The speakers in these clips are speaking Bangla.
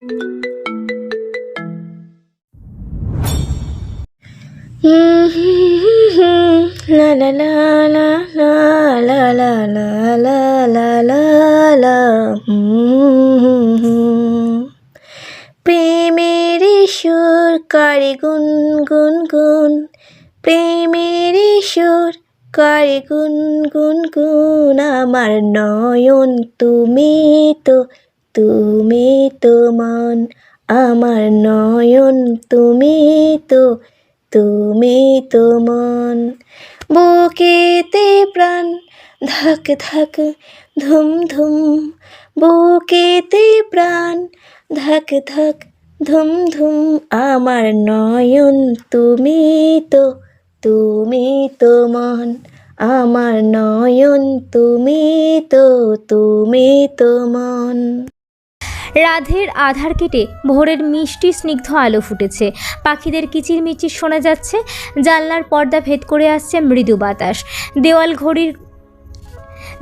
লা লা লা লা লা লা লা লা লা লা লা লা প্রেমের সুর করে গুন গুন গুন, প্রেমের সুর করে গুন গুন গুন। আমার নয়ন তুমি তো, তুমি তো মন, আমার নয়ন তুমি তো, তুমি তো মন। বুকেতে প্রাণ ধাক ধাক ধুম ধুম, বুকেতে প্রাণ ধাক ধাক ধুম ধুম। আমার নয়ন তুমি তো, তুমি তো মন, আমার নয়ন তুমি তো, তুমি তো মন। রাধের আধার কেটে ভোরের মিষ্টি স্নিগ্ধ আলো ফুটেছে, পাখিদের কিচিরমিচির শোনা যাচ্ছে, জানলার পর্দা ভেদ করে আসছে মৃদু বাতাস।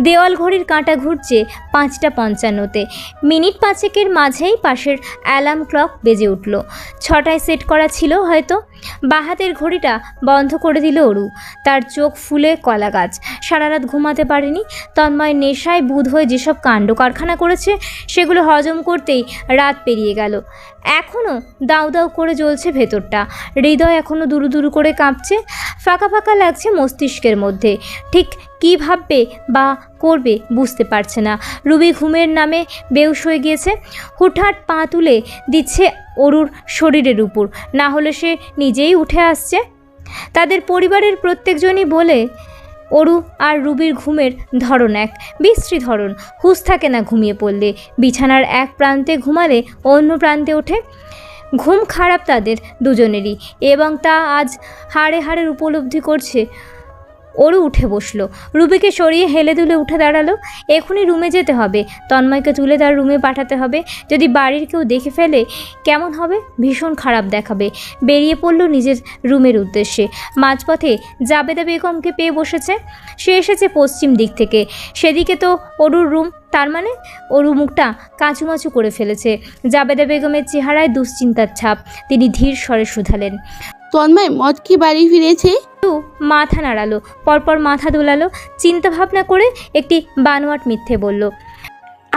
দেওয়াল ঘড়ির কাঁটা ঘুরছে 5:55-তে। মিনিট পাঁচেকের মাঝেই পাশের অ্যালার্ম ক্লক বেজে উঠল। 6টায় সেট করা ছিল হয়তো। বাহাতের ঘড়িটা বন্ধ করে দিল অরু। তার চোখ ফুলে কলা গাছ। সারা রাত ঘুমাতে পারেনি। তন্ময় নেশায় বুঁদ হয়ে যেসব কাণ্ড কারখানা করেছে সেগুলো হজম করতেই রাত পেরিয়ে গেল। এখনও দাউ দাউ করে জ্বলছে ভেতরটা। হৃদয় এখনও দুরু দুরু করে কাঁপছে। ফাঁকা ফাঁকা লাগছে মস্তিষ্কের মধ্যে। ঠিক কী ভাববে বা করবে বুঝতে পারছে না। রুবি ঘুমের নামে বেহুশ হয়ে গিয়েছে। হুটহাট পা তুলে দিচ্ছে অরুর শরীরের উপর, না হলে সে নিজেই উঠে আসছে। তাদের পরিবারের প্রত্যেকজনই বলে অরু আর রুবির ঘুমের ধরন এক বিশ্রী ধরন। হুঁশ থাকে না ঘুমিয়ে পড়লে। বিছানার এক প্রান্তে ঘুমালে অন্য প্রান্তে ওঠে। ঘুম খারাপ তাদের দুজনেরই, এবং তা আজ হাড়ে হাড়ে উপলব্ধি করছে। অরু উঠে বসলো, রুবিকে সরিয়ে হেলে দুলে উঠে দাঁড়ালো। এখনই রুমে যেতে হবে, তন্ময়কে তুলে তার রুমে পাঠাতে হবে। যদি বাড়ির কেউ দেখে ফেলে কেমন হবে? ভীষণ খারাপ দেখাবে। বেরিয়ে পড়ল নিজের রুমের উদ্দেশ্যে। মাঝপথে জাবেদা বেগমকে পেয়ে বসেছে। সে এসেছে পশ্চিম দিক থেকে। সেদিকে তো অরুর রুম, তার মানে অরু মুখটা কাঁচুমাচু করে ফেলেছে। জাবেদা বেগমের চেহারায় দুশ্চিন্তার ছাপ। তিনি ধীর স্বরে শুধালেন, তন্ময় মদ কি বাড়ি ফিরেছে? মাথা নাড়ালো, পরপর মাথা দোলালো। চিন্তা ভাবনা করে একটি বানোয়াট মিথ্যে বলল,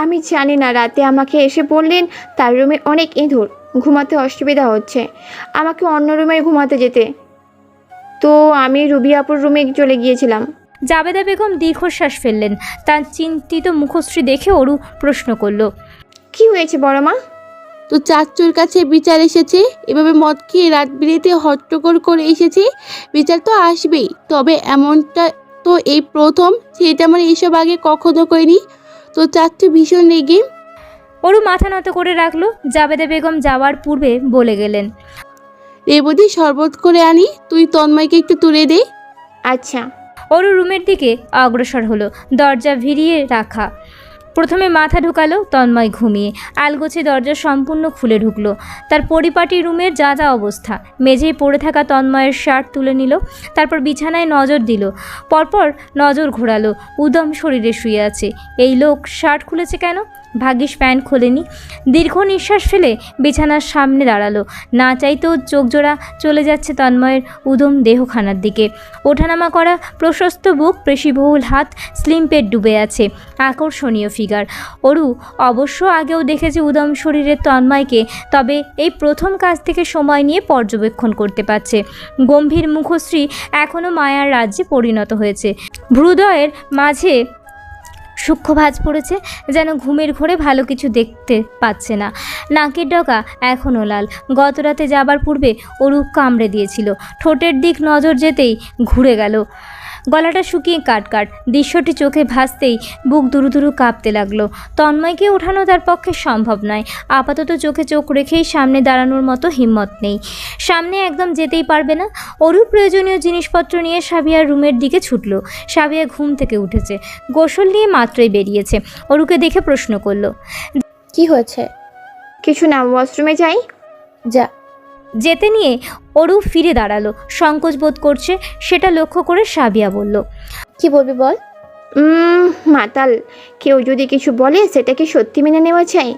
আমি জানি না, রাতে আমাকে এসে বললেন তার রুমে অনেক ইঁদুর, ঘুমাতে অসুবিধা হচ্ছে, আমাকে অন্য রুমে ঘুমাতে যেতে। তো আমি রুবি আপুর রুমে চলে গিয়েছিলাম। জাবেদা বেগম দীর্ঘশ্বাস ফেললেন। তার চিন্তিত মুখশ্রী দেখে অরু প্রশ্ন করল, কি হয়েছে বড় মা? তো চাচ্চুর কাছে বিচার এসেছে। এভাবে মদ খেয়ে রাত বিরেতে হট্টগোল করে এসেছে, বিচার তো আসবেই। তবে এমনটা তো এই প্রথম, সেটা আমার এইসব আগে কখনো করিনি। তো চাচ্চু ভীষণ রেগে। অরু মাথা নত করে রাখলো। জাবেদা বেগম যাওয়ার পূর্বে বলে গেলেন, রেবতী শরবত করে আনি, তুই তন্ময়কে একটু তুলে দে। আচ্ছা। অরু রুমের দিকে অগ্রসর হলো। দরজা ভিড়িয়ে রাখা। প্রথমে মাথা ঢুকালো, তন্ময় ঘুমিয়ে। আলগোছে দরজা সম্পূর্ণ খুলে ঢুকলো। তার পরিপাটি রুমের যা যা অবস্থা। মেঝেই পড়ে থাকা তন্ময়ের শার্ট তুলে নিল। তারপর বিছানায় নজর দিল। পরপর নজর ঘোরালো। উদম শরীরে শুয়ে আছে এই লোক। শার্ট খুলেছে কেন? ভাগ্যিস প্যান্ট খোলেনি। দীর্ঘ নিঃশ্বাস ফেলে বিছানার সামনে দাঁড়ালো। না চাইতেও চোখজোড়া চলে যাচ্ছে তন্ময়ের উদম দেহখানার দিকে। ওঠানামা করা প্রশস্ত বুক, পেশিবহুল হাত, স্লিম পেট ডুবে আছে। আকর্ষণীয় ফিগার। অরু অবশ্য আগেও দেখেছে উদম শরীরের তন্ময়কে, তবে এই প্রথম কাজ থেকে সময় নিয়ে পর্যবেক্ষণ করতে পারছে। গম্ভীর মুখশ্রী এখনও মায়ার রাজ্যে পরিণত হয়েছে। ভ্রুদয়ের মাঝে সূক্ষ্ম ভাঁজ পড়েছে, যেন ঘুমের ঘোরে ভালো কিছু দেখতে পাচ্ছে না। নাকের ডগা এখনও লাল। গত রাতে যাবার পূর্বে অরু কামড়ে দিয়েছিল। ঠোঁটের দিক নজর যেতেই ঘুরে গেল। গলাটা শুকিয়ে কাটকাট। দৃশ্যটি চোখে ভাসতেই বুক দুরু দুরু কাঁপতে লাগলো। তন্ময়কে ওঠানো তার পক্ষে সম্ভব নয়। আপাতত চোখে চোখ রেখেই সামনে দাঁড়ানোর মতো হিম্মত নেই। সামনে একদম যেতেই পারবে না। অরুর প্রয়োজনীয় জিনিসপত্র নিয়ে সাবিয়ার রুমের দিকে ছুটল। সাবিয়া ঘুম থেকে উঠেছে, গোসল নিয়ে মাত্রই বেরিয়েছে। অরুকে দেখে প্রশ্ন করল, কি হয়েছে? কিছু না, ওয়াশরুমে যাই। যা। যেতে নিয়ে অরু ফিরে দাঁড়ালো। সংকোচ বোধ করছে, সেটা লক্ষ্য করে সাবিয়া বলল, কি বলবি বল। মাতাল। কেউ যদি কিছু বলে সেটাকে সত্যি মেনে নেওয়া চাই,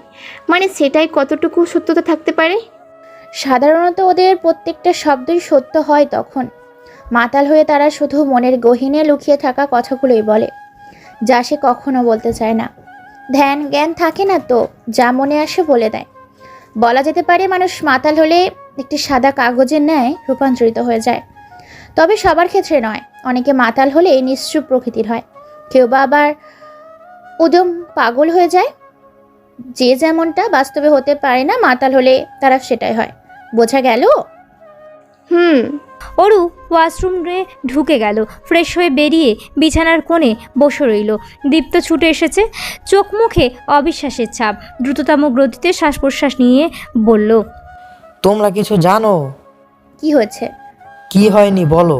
মানে সেটাই কতটুকু সত্যতা থাকতে পারে? সাধারণত ওদের প্রত্যেকটা শব্দই সত্য হয় তখন। মাতাল হয়ে তারা শুধু মনের গহীনে লুকিয়ে থাকা কথাগুলোই বলে, যা সে কখনো বলতে চায় না। ধ্যান জ্ঞান থাকে না তো, যা মনে আসে বলে দেয়। বলা যেতে পারে মানুষ মাতাল হলে একটি সাদা কাগজের ন্যায় রূপান্তরিত হয়ে যায়। তবে সবার ক্ষেত্রে নয়। অনেকে মাতাল হলে নিশ্চুপ প্রকৃতির হয়, কেউ বা আবার উদম পাগল হয়ে যায়। যে যেমনটা বাস্তবে হতে পারে না, মাতাল হলে তারা সেটাই হয়। বোঝা গেল? অরু ওয়াশরুমে ঢুকে গেল, ফ্রেশ হয়ে বেরিয়ে বিছানার কোণে বসে রইল। দীপ্ত ছুটে এসেছে, চোখ মুখে অবিশ্বাসের ছাপ। দ্রুততম গতিতে শ্বাস প্রশ্বাস নিয়ে বলল, তোমরা কিছু জানো? কি হয়েছে? কি হয়নি বলো।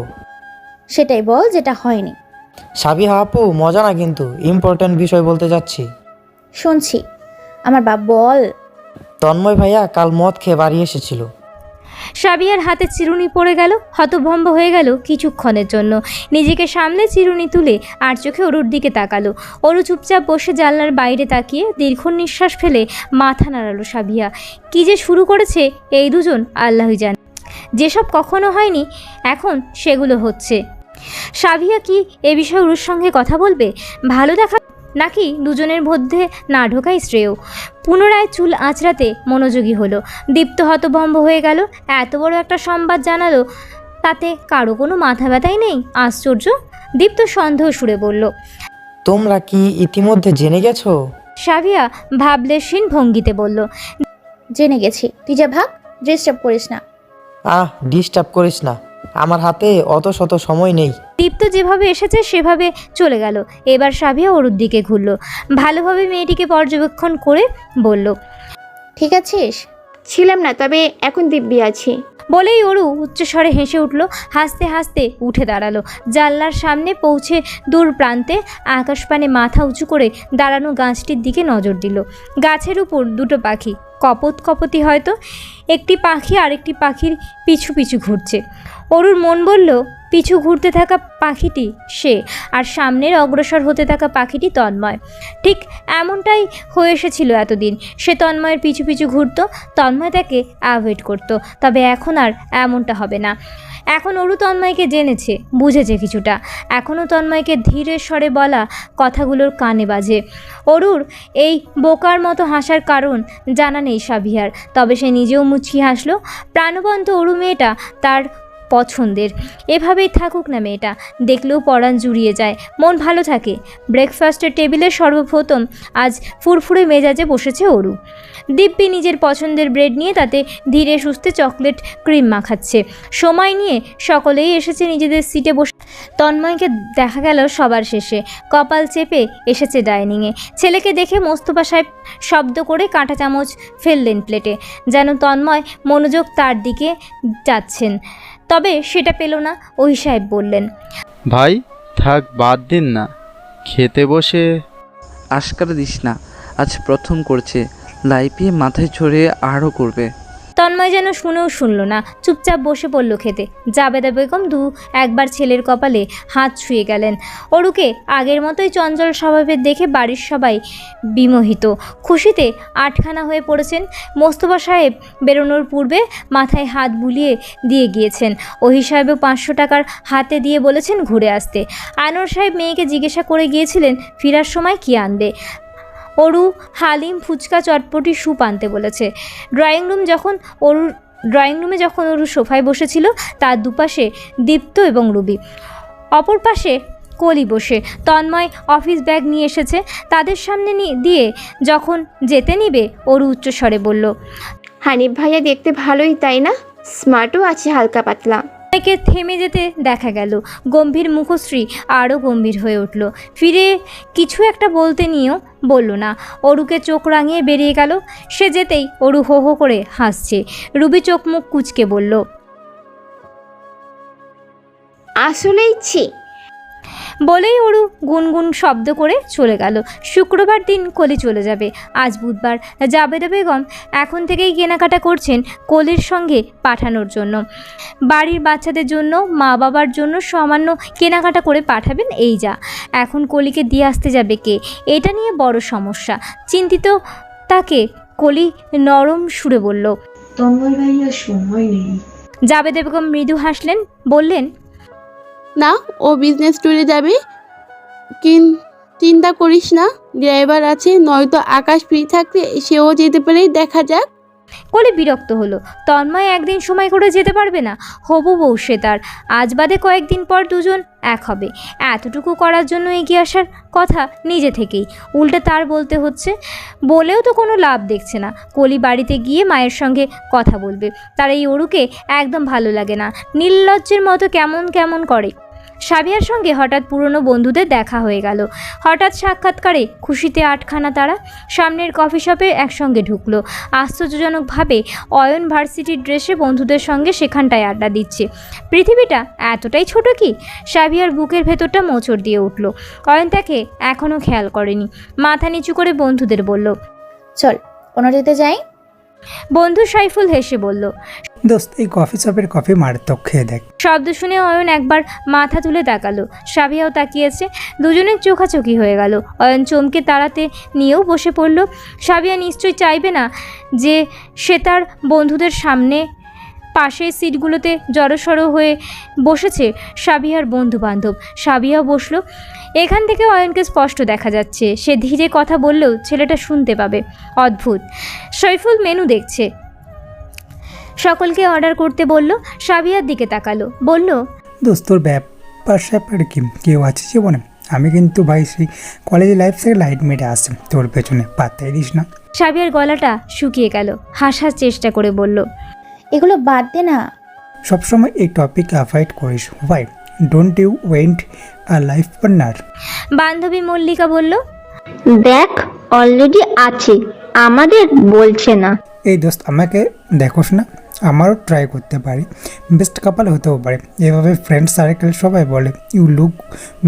সেটাই বল যেটা হয়নি। সাবিহা আপু, মজা না কিন্তু, ইম্পর্ট্যান্ট বিষয় বলতে যাচ্ছি। শুনছি। আমার বাপ বল। তন্ময় ভাইয়া কাল মদ খেয়ে বাড়ি এসেছিল। সাবিয়ার হাতে চিরুনি পড়ে গেল, হতভম্ব হয়ে গেল কিছুক্ষণের জন্য। নিজেকে সামনে চিরুনি তুলে আর চোখে অরুর দিকে তাকালো। অরু চুপচাপ বসে জানলার বাইরে তাকিয়ে দীর্ঘ নিঃশ্বাস ফেলে মাথা নাড়ালো। সাবিয়া কি যে শুরু করেছে এই দুজন আল্লাহই জানে। যেসব কখনো হয়নি এখন সেগুলো হচ্ছে। সাবিয়া কি এ বিষয়ে অরুর সঙ্গে কথা বলবে? ভালো দেখা নাকি দুজনের মধ্যে না ঢোকাই শ্রেয়? পুনরায় চুল আঁচড়াতে মনোযোগী হলো। দীপ্ত হতভম্ব হয়ে গেল। এত বড় একটা সংবাদ জানালো, তাতে কারো কোনো মাথা ব্যথাই নেই। আশ্চর্য। দীপ্ত সন্দেহ সুরে বলল, তোমরা কি ইতিমধ্যে জেনে গেছো? সাবিয়া ভাবলেশীন ভঙ্গিতে বলল, জেনে গেছি, তুই যা ভাগ, ডিস্টার্ব করিস না। ডিস্টার্ব করিস না, আমার হাতে অত শত সময় নেই। দীপ্ত যেভাবে এসেছে সেভাবে চলে গেল। এবার সাবিয়া অরুর দিকে ঘুরল, ভালোভাবে মেয়েটিকে পর্যবেক্ষণ করে বলল, ঠিক আছিস? ছিলাম না, তবে এখন দিব্যি আছি। বলেই অরু উচ্চস্বরে হেসে উঠল। হাসতে হাসতে উঠে দাঁড়ালো। জানলার সামনে পৌঁছে দূর প্রান্তে আকাশপানে মাথা উঁচু করে দাঁড়ানো গাছটির দিকে নজর দিল। গাছের উপর দুটো পাখি, কপত কপতি হয়তো। একটি পাখি আরেকটি পাখির পিছু পিছু ঘুরছে। অরুর মন বলল, পিছু ঘুরতে থাকা পাখিটি সে, আর সামনের অগ্রসর হতে থাকা পাখিটি তন্ময়। ঠিক এমনটাই হয়ে এসেছিল এতদিন। সে তন্ময়ের পিছু পিছু ঘুরত, তন্ময় তাকে অ্যাভয়েড করত। তবে এখন আর এমনটা হবে না। এখন অরু তন্ময়কে জেনেছে, বুঝেছে কিছুটা। এখনও তন্ময়কে ধীরে স্বরে বলা কথাগুলোর কানে বাজে। অরুর এই বোকার মতো হাসার কারণ জানা নেই সাবিহার, তবে সে নিজেও মুচকি হাসলো। প্রাণবন্ত অরু মেয়েটা তার পছন্দের। এভাবেই থাকুক না মেয়েটা, দেখলেও পরাণ জুড়িয়ে যায়, মন ভালো থাকে। ব্রেকফাস্টের টেবিলে সর্বপ্রথম আজ ফুরফুরে মেজাজে বসেছে অরু। দিব্যি নিজের পছন্দের ব্রেড নিয়ে তাতে ধীরে সুস্থে চকলেট ক্রিম মাখাচ্ছে। সময় নিয়ে সকলেই এসেছে নিজেদের সিটে বসে। তন্ময়কে দেখা গেল সবার শেষে, কপাল চেপে এসেছে ডাইনিংয়ে। ছেলেকে দেখে মোস্তফা সাহেব শব্দ করে কাঁটা চামচ ফেললেন প্লেটে, যেন তন্ময় মনোযোগ তার দিকে যাচ্ছেন। তবে সেটা পেল না। ওহি সাহেব বললেন, ভাই থাক, বাদ দিন না, খেতে বসে আশকারা দিস না, আজ প্রথম করছে, লাইফে মাথায় ছড়িয়ে আরও করবে। তন্ময় যেন শুনেও শুনল না, চুপচাপ বসে পড়ল খেতে। জাবেদা বেগম একবার ছেলের কপালে হাত ছুঁয়ে গেলেন। অরুকে আগের মতোই চঞ্চল স্বভাবের দেখে বাড়ির সবাই বিমোহিত। খুশিতে আটখানা হয়ে পড়েছেন। মোস্তফা সাহেব বেরোনোর পূর্বে মাথায় হাত বুলিয়ে দিয়ে গিয়েছেন। ওহি সাহেবও 500 টাকার হাতে দিয়ে বলেছেন ঘুরে আসতে। আনোয়ার সাহেব মেয়েকে জিজ্ঞাসা করে গিয়েছিলেন ফেরার সময় কী আনবে। অরু হালিম, ফুচকা, চটপটি, স্যুপ আনতে বলেছে। ড্রয়িং রুমে যখন অরু সোফায় বসেছিল, তার দুপাশে দীপ্ত এবং রুবি, অপর পাশে কলি বসে। তন্ময় অফিস ব্যাগ নিয়ে এসেছে। তাদের সামনে দিয়ে যখন যেতে নিবে, অরু উচ্চস্বরে বলল, হানিফ ভাইয়া দেখতে ভালোই, তাই না? স্মার্টও আছে হালকা পাতলা। মেয়েকে থেমে যেতে দেখা গেল। গম্ভীর মুখশ্রী আরও গম্ভীর হয়ে উঠল। ফিরে কিছু একটা বলতে নিয়েও বলল না। অরুকে চোখ রাঙিয়ে বেরিয়ে গেল। সে যেতেই অরু হো হো করে হাসছে। রুবি চোখ মুখ কুঁচকে বলল, আসলেই ছি। বলেই ওরু গুনগুন শব্দ করে চলে গেল। শুক্রবার দিন কলি চলে যাবে। আজ বুধবার। জাবেদা বেগম এখন থেকেই কেনাকাটা করছেন কলির সঙ্গে পাঠানোর জন্য। বাড়ির বাচ্চাদের জন্য, মা বাবার জন্য সামান্য কেনাকাটা করে পাঠাবেন, এই যা। এখন কলিকে দিয়ে আসতে যাবে কে, এটা নিয়ে বড় সমস্যা। চিন্তিত তাকে কলি নরম সুরে বলল। তন্ময় ভাইয়া সময় নেই। জাবেদা বেগম মৃদু হাসলেন, বললেন, না, ও বিজনেস ট্যুরে যাবে। চিন্তা করিস না, ড্রাইভার আছে, নয়তো আকাশ ফ্রি থাকলে সেও যেতে পারে, দেখা যাক। কলি বিরক্ত হলো। তন্ময় একদিন সময় করে যেতে পারবে না? হবু বউ সে তার। আজ বাদে কয়েকদিন পর দুজন এক হবে। এতটুকু করার জন্য এগিয়ে আসার কথা নিজে থেকেই, উল্টে তার বলতে হচ্ছে। বলেও তো কোনো লাভ দেখছে না। কলি বাড়িতে গিয়ে মায়ের সঙ্গে কথা বলবে। তার এই অরুকে একদম ভালো লাগে না, নির্লজ্জের মতো কেমন কেমন করে। সাবিয়ার সঙ্গে হঠাৎ পুরনো বন্ধুদের দেখা হয়ে গেল। হঠাৎ সাক্ষাৎকারে খুশিতে আটখানা তারা। সামনের কফি শপে একসঙ্গে ঢুকলো। আশ্চর্যজনকভাবে অয়ন ভার্সিটির ড্রেসে বন্ধুদের সঙ্গে সেখানটায় আড্ডা দিচ্ছে। পৃথিবীটা এতটাই ছোট কি? সাবিয়ার বুকের ভেতরটা মোচড় দিয়ে উঠল। অয়ন তাকে এখনও খেয়াল করেনি। মাথা নিচু করে বন্ধুদের বলল, চল অন্যটিতে যাই। বন্ধু সাইফুল হেসে বলল। দোস্ত, এই কফি শপের কফি মারাত্মক, খেয়ে দেখ। শব্দ শুনে অয়ন একবার মাথা তুলে তাকালো। সাবিয়াও তাকিয়েছে। দুজনের চোখাচোখি হয়ে গেল। অয়ন চমকে তাড়াতে নিয়েও বসে পড়ল। সাবিয়া নিশ্চয়ই চাইবে না যে সে তার বন্ধুদের সামনে পাশের সিটগুলোতে জড়সড়ো হয়ে বসেছে সাবিয়ার বন্ধু বান্ধব। সাবিয়াও বসলো। এখান থেকে অয়নকে স্পষ্ট দেখা যাচ্ছে। সে ধীরে কথা বললেও ছেলেটা শুনতে পাবে। অদ্ভুত। সাইফুল মেনু দেখছে। সকলকে অর্ডার করতে বলল। সাবিয়ার দিকে তাকালো, বলল, দোস্ত, তোর ব্যাপার স্যাপার কি, কেউ আছে জীবনে? আমি কিন্তু ভাই সেই কলেজ লাইফ থেকে লাইট মেরে আসি, তোর পেছনে পাত্তাই দিস না। সাবিয়ার গলাটা শুকিয়ে গেল। হাসার চেষ্টা করে বলল, এগুলো বাদ দে না। সবসময় এই টপিক অ্যাভয়েড করিস। Why don't you want a life partner? বান্ধবী মল্লিকা বলল, দেখ, অলরেডি আছে, আমাদের বলছে না। এই দোস্ত, আমাকে দেখোস না, আমারও ট্রাই করতে পারি, বেস্ট কাপল হতেও পারে। এভাবে ফ্রেন্ড সার্কেল সবাই বলে ইউ লুক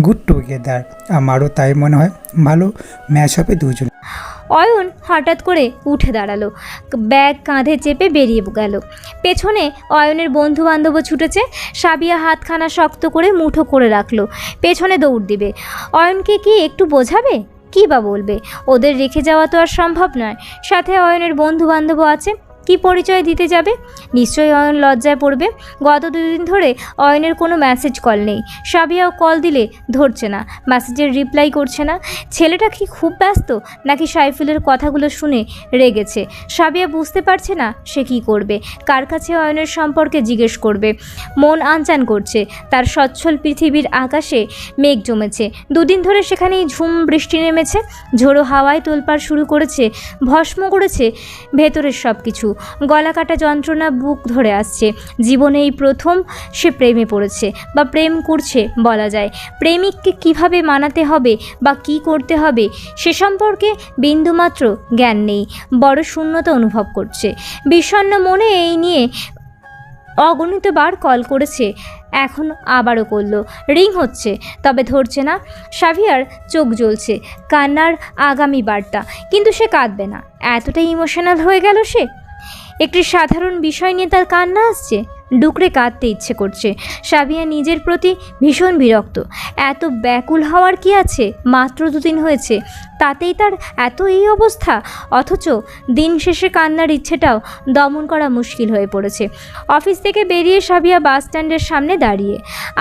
গুড টুগেদার। আমারও তাই মনে হয়, ভালো ম্যাচ হবে দুজন। অয়ন হঠাৎ করে উঠে দাঁড়ালো। ব্যাগ কাঁধে চেপে বেরিয়ে গেল। পেছনে অয়নের বন্ধু বান্ধবও ছুটেছে। সাবিয়া হাতখানা শক্ত করে মুঠো করে রাখলো। পেছনে দৌড় দিবে। অয়নকে কি একটু বোঝাবে? কী বা বলবে? ওদের রেখে যাওয়া তো আর সম্ভব নয়। সাথে অয়নের বন্ধু বান্ধবও আছে। কি পরিচয় দিতে যাবে? নিশ্চয়ই অয়ন লজ্জায় পড়বে। গত 2 দিন ধরে অয়নের কোনো মেসেজ কল নেই। সাবিয়াও কল দিলে ধরছে না, মেসেজের রিপ্লাই করছে না। ছেলেটা কি খুব ব্যস্ত, নাকি সাইফুলের কথাগুলো শুনে রেগেছে? সাবিয়া বুঝতে পারছে না সে কি করবে, কার কাছে অয়নের সম্পর্কে জিজ্ঞেস করবে। মন আনচান করছে। তার সচ্ছল পৃথিবীর আকাশে মেঘ জমেছে। 2 দিন ধরে সেখানেই ঝুম বৃষ্টি নেমেছে। ঝোড়ো হাওয়ায় তোলপাড় শুরু করেছে, ভস্ম করেছে ভেতরের সব কিছু। গলা কাটা যন্ত্রণা বুক ধরে আসছে। জীবনে এই প্রথম সে প্রেমে পড়েছে, বা প্রেম করছে বলা যায়। প্রেমিককে কিভাবে মানাতে হবে বা কি করতে হবে সে সম্পর্কে বিন্দুমাত্র জ্ঞান নেই। বড় শূন্যতা অনুভব করছে। বিষণ্ণ মনে এই নিয়ে অগণিতবার কল করেছে, এখন আবারও করলো। রিং হচ্ছে, তবে ধরছে না। সাবিয়ার চোখ জ্বলছে, কান্নার আগামী বার্তা। কিন্তু সে কাঁদবে না। এতটাই ইমোশনাল হয়ে গেল সে। একটি সাধারণ বিষয় নিয়ে তার কান্না আসছে। ডুকরে কাঁদতে ইচ্ছে করছে। সাবিয়া নিজের প্রতি ভীষণ বিরক্ত। এত ব্যাকুল হওয়ার কি আছে? মাত্র 2 দিন হয়েছে, তাতেই তার এত এই অবস্থা। অথচ দিন শেষে কান্নার ইচ্ছেটাও দমন করা মুশকিল হয়ে পড়েছে। অফিস থেকে বেরিয়ে সাবিয়া বাস স্ট্যান্ডের সামনে দাঁড়িয়ে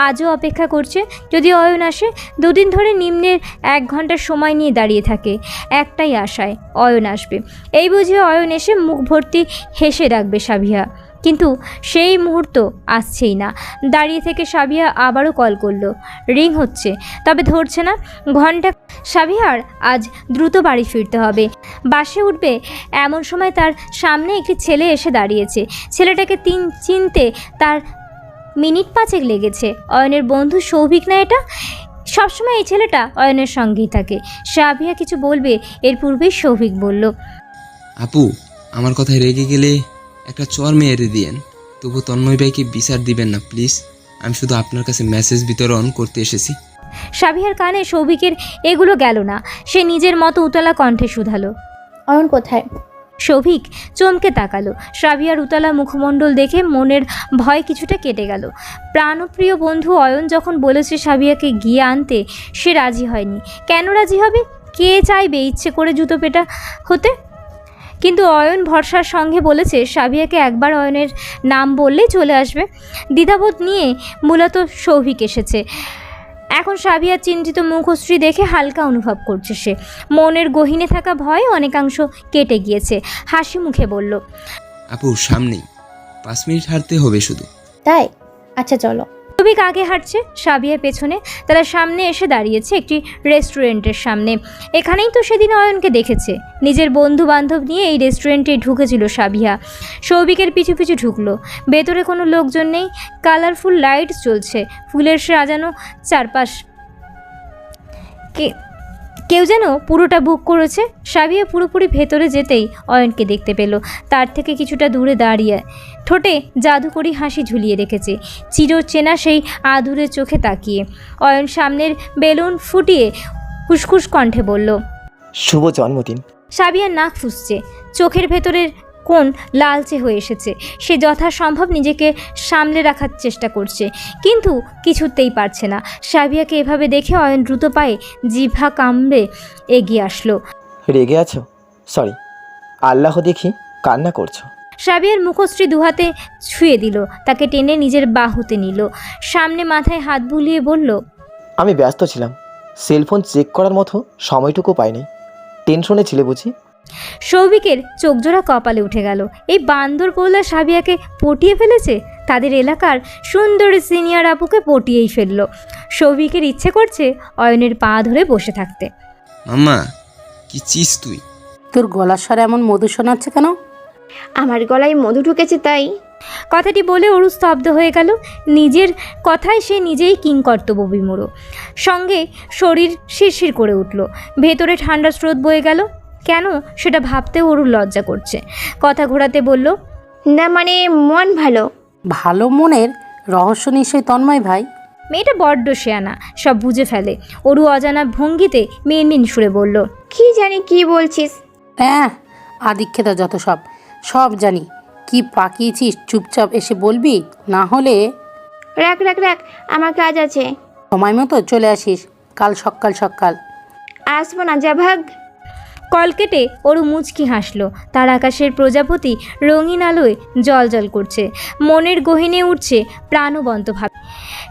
আজও অপেক্ষা করছে যদি অয়ন আসে। 2 দিন ধরে নিম্নের 1 ঘন্টা সময় নিয়ে দাঁড়িয়ে থাকে একটাই আশায়, অয়ন আসবে। এই বুঝে অয়ন এসে মুখ ভর্তি হেসে ডাকবে সাবিয়া, কিন্তু সেই মুহূর্ত আসছেই না। দাঁড়িয়ে থেকে সাবিয়া আবারও কল করলো। রিং হচ্ছে, তবে ধরছে না। ঘন্টা। সাবিয়ার আজ দ্রুত বাড়ি ফিরতে হবে, বাসে উঠবে। এমন সময় তার সামনে একটি ছেলে এসে দাঁড়িয়েছে। ছেলেটাকে চিনতে তার মিনিট 5 লেগেছে। অয়নের বন্ধু সৌভিক না এটা? সবসময় এই ছেলেটা অয়নের সঙ্গেই থাকে। সাবিয়া কিছু বলবে এর পূর্বেই সৌভিক বলল, আপু, আমার কথায় রেগে গেলে একটা চর মেরে দিয়েন, তবু তন্ময় ভাইকে বিচার দিবেন না প্লিজ। আমি শুধু আপনার কাছে মেসেজ বিতরণ করতে এসেছি। সাবিহার কানে সৌভিকের এগুলো গেল না। সে নিজের মতো উতলা কণ্ঠে শুধালো, অয়ন কোথায়? সৌভিক চমকে তাকালো। সাবিহার উতলা মুখমণ্ডল দেখে মনের ভয় কিছুটা কেটে গেল। প্রাণপ্রিয় বন্ধু অয়ন যখন বলেছে সাবিয়াকে গিয়ে আনতে, সে রাজি হয়নি। কেন রাজি হবে? কে চাইবে ইচ্ছে করে জুতো পেটা হতে? কিন্তু অয়ন ভরসার সঙ্গে বলেছে সাবিয়াকে একবার অয়নের নাম বললেই চলে আসবে। দ্বিধাবোধ নিয়ে মূলত সৌভিক এসেছে। এখন সাবিয়ার চিন্তিত মুখশ্রী দেখে হালকা অনুভব করছে সে। মনের গহীনে থাকা ভয় অনেকাংশ কেটে গিয়েছে। হাসি মুখে বলল, আপু সামনেই, 5 মিনিট হাঁটতে হবে শুধু। তাই? আচ্ছা চলো। সৌভিক আগে হাঁটছে, সাবিয়া পেছনে। তারা সামনে এসে দাঁড়িয়েছে একটি রেস্টুরেন্টের সামনে। এখানেই তো সেদিন অয়নকে দেখেছে। নিজের বন্ধু বান্ধব নিয়ে এই রেস্টুরেন্টে ঢুকেছিল সাবিয়া। সৌভিকের পিছু পিছু ঢুকলো। ভেতরে কোনো লোকজন নেই। কালারফুল লাইটস জ্বলছে, ফুলের সাজানো চারপাশ। কেউ যেন পুরোটা বুক করেছে। সাবিয়া পুরোপুরি ভেতরে যেতেই অয়নকে দেখতে পেল। তার থেকে কিছুটা দূরে দাঁড়িয়ে ঠোঁটে জাদুকরি হাসি ঝুলিয়ে রেখেছে, চিরচেনা সেই আদুরে চোখে তাকিয়ে। অয়ন সামনের বেলুন ফুটিয়ে খুসখুস কণ্ঠে বলল, শুভ জন্মদিন। সাবিয়ার নাক ফুঁসছে, চোখের ভেতরের কোণ লালচে হয়ে এসেছে। সে যথাসম্ভব নিজেকে সামলে রাখার চেষ্টা করছে, কিন্তু কিছুতেই পারছে না। সাবিয়াকে এভাবে দেখে অয়ন দ্রুত পায়ে জিভা কামড়ে এগিয়ে আসলো। রেগে আছো? সরি, আল্লাহ দেখি কান্না করছো। সাবিয়ার মুখশ্রী দুহাতে ছুঁয়ে দিল, তাকে টেনে নিজের বাহুতে নিল। সামনে মাথায় হাত বুলিয়ে বলল, আমি ব্যস্ত ছিলাম, সেলফোন চেক করার মতো সময়টুকু পাইনি। টেনশনে ছিলে বুঝি? সৌভিকের চোখজোড়া কপালে উঠে গেল। এই বান্দর পোলা সাবিয়াকে পটিয়ে ফেলেছে। তাদের এলাকার সুন্দরী সিনিয়র আপুকে পটিয়েই ফেলল। সৌভিকের ইচ্ছে করছে অয়নের পা ধরে বসে থাকতে। মাম্মা কি চিস তুই? তোর গলার স্বর এমন মধু শোনাচ্ছে কেন? আমার গলায় মধু ঢুকেছে তাই। কথাটি বলে অরু স্তব্ধ হয়ে গেল। নিজের কথায় সে নিজেই কিংকর্তব্য বিমূঢ়। সঙ্গে শরীর শিরশির করে উঠল। ভেতরে ঠান্ডা স্রোত বয়ে গেল। কেন সেটা ভাবতেও অরুর লজ্জা করছে। কথা ঘোরাতে বলল, না মানে মন ভালো। ভালো মনের রহস্য নিশ্চয়ই তন্ময় ভাই। মেয়েটা বড্ড শেয়ানা, সব বুঝে ফেলে। অরু অজানা ভঙ্গিতে মিনমিন সুরে বলল, কি জানি কি বলছিস। হ্যাঁ, আদিক্ষেতা যত সব সব জানি। কি পাকিয়েছিস চুপচাপ এসে বলবি, না হলে রাখ রাখ রাখ, আমার কাজ আছে। সময় মতো চলে আসিস কাল সকাল সকাল। আসবো না, যা ভাগ। কল কেটে অরু মুচকি হাসলো। তার আকাশের প্রজাপতি রঙিন আলোয় জলজল করছে। মনের গহীনে উঠছে প্রাণবন্ত ভাব।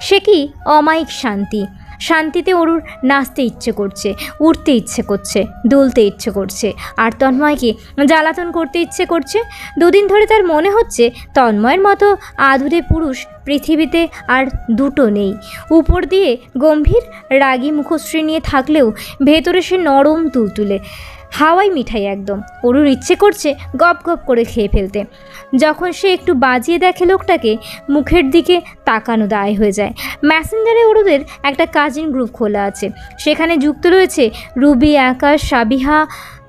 সে কি অমায়িক শান্তি। শান্তিতে অরুর নাচতে ইচ্ছে করছে, উঠতে ইচ্ছে করছে, দুলতে ইচ্ছে করছে, আর তন্ময়কে জ্বালাতন করতে ইচ্ছে করছে। দুদিন ধরে তার মনে হচ্ছে তন্ময়ের মতো আধুরে পুরুষ পৃথিবীতে আর দুটো নেই। উপর দিয়ে গম্ভীর রাগী মুখশ্রী নিয়ে থাকলেও ভেতরে সে নরম তুলতুলে, হাওয়াই মিঠাই একদম। অরুর ইচ্ছে করছে গপ গপ করে খেয়ে ফেলতে। যখন সে একটু বাজিয়ে দেখে লোকটাকে, মুখের দিকে তাকানো দায় হয়ে যায়। মেসেঞ্জারে অরুদের একটা কাজিন গ্রুপ খোলা আছে। সেখানে যুক্ত রয়েছে রুবি, আকাশ, সাবিহা,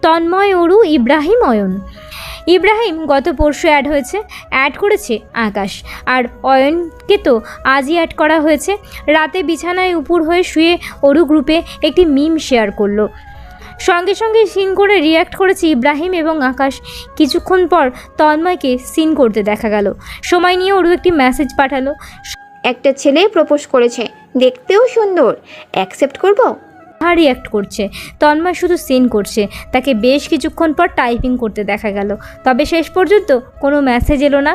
তন্ময়, অরু, ইব্রাহিম, অয়ন। ইব্রাহিম গত পরশু অ্যাড হয়েছে। অ্যাড করেছে আকাশ। আর অয়নকে তো আজই অ্যাড করা হয়েছে। রাতে বিছানায় উপুর হয়ে শুয়ে অরু গ্রুপে একটি মিম শেয়ার করলো। সঙ্গে সঙ্গে সিন করে রিয়্যাক্ট করেছে ইব্রাহিম এবং আকাশ। কিছুক্ষণ পর তন্ময়কে সিন করতে দেখা গেল। সময় নিয়ে অরু একটি মেসেজ পাঠালো, একটা ছেলে প্রপোজ করেছে, দেখতেও সুন্দর, অ্যাকসেপ্ট করব। রিয়্যাক্ট করছে। তন্ময় শুধু সিন করছে। তাকে বেশ কিছুক্ষণ পর টাইপিং করতে দেখা গেল। তবে শেষ পর্যন্ত কোনো মেসেজ এলো না।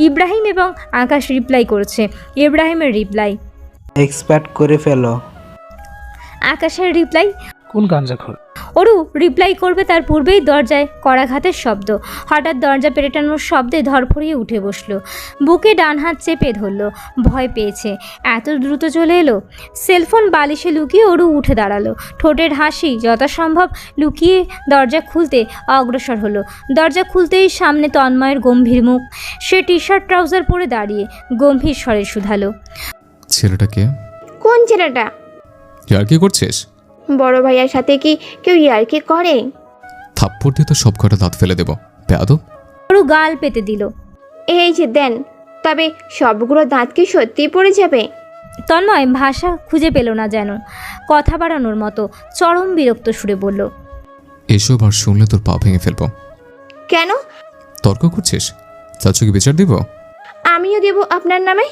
ইব্রাহিম এবং আকাশ রিপ্লাই করছে। ইব্রাহিমের রিপ্লাই, এক্সপার্ট করে ফেলো। আকাশের রিপ্লাই, কোন গাঞ্জাখোর। অরু রিপ্লাই করবে তার পূর্বেই দরজায় করাঘাতের শব্দ। হঠাৎ দরজা পেটানোর শব্দে ধরফড়িয়ে উঠে বসলো। বুকে ডান হাত চেপে ধরলো। ভয় পেয়েছে। এত দ্রুত চলে এলো। সেলফোন বালিশে লুকিয়ে অরু উঠে দাঁড়ালো। ঠোঁটের হাসি যথাসম্ভব লুকিয়ে দরজা খুলতে অগ্রসর হলো। দরজা খুলতেই সামনে তন্ময়ের গম্ভীর মুখ। সে টি শার্ট ট্রাউজার পরে দাঁড়িয়ে গম্ভীর স্বরে শুধালো, ছেলেটাকে? কোন ছেলেটা? আর কি করছিস? বড় ভাইয়ার সাথে কি কেউ ইয়ার্কি করে? থাপ্পড় দিয়ে তো সব কটা দাঁত ফেলে দেব, বেয়াদব। অরু গাল পেতে দিল। এই যে দেন, তবে সবগুলো দাঁত কি সত্যিই পড়ে যাবে? তন্ময় ভাষা খুঁজে পেল না যেন, কথা বাড়ানোর মতো চরম বিরক্ত সুরে বলল, এসব আর শুনলে তোর পা ভেঙে ফেলবো। কেন? তর্ক করছিস? চাচুকে বিচার দিব? আমিও দেব আপনার নামে।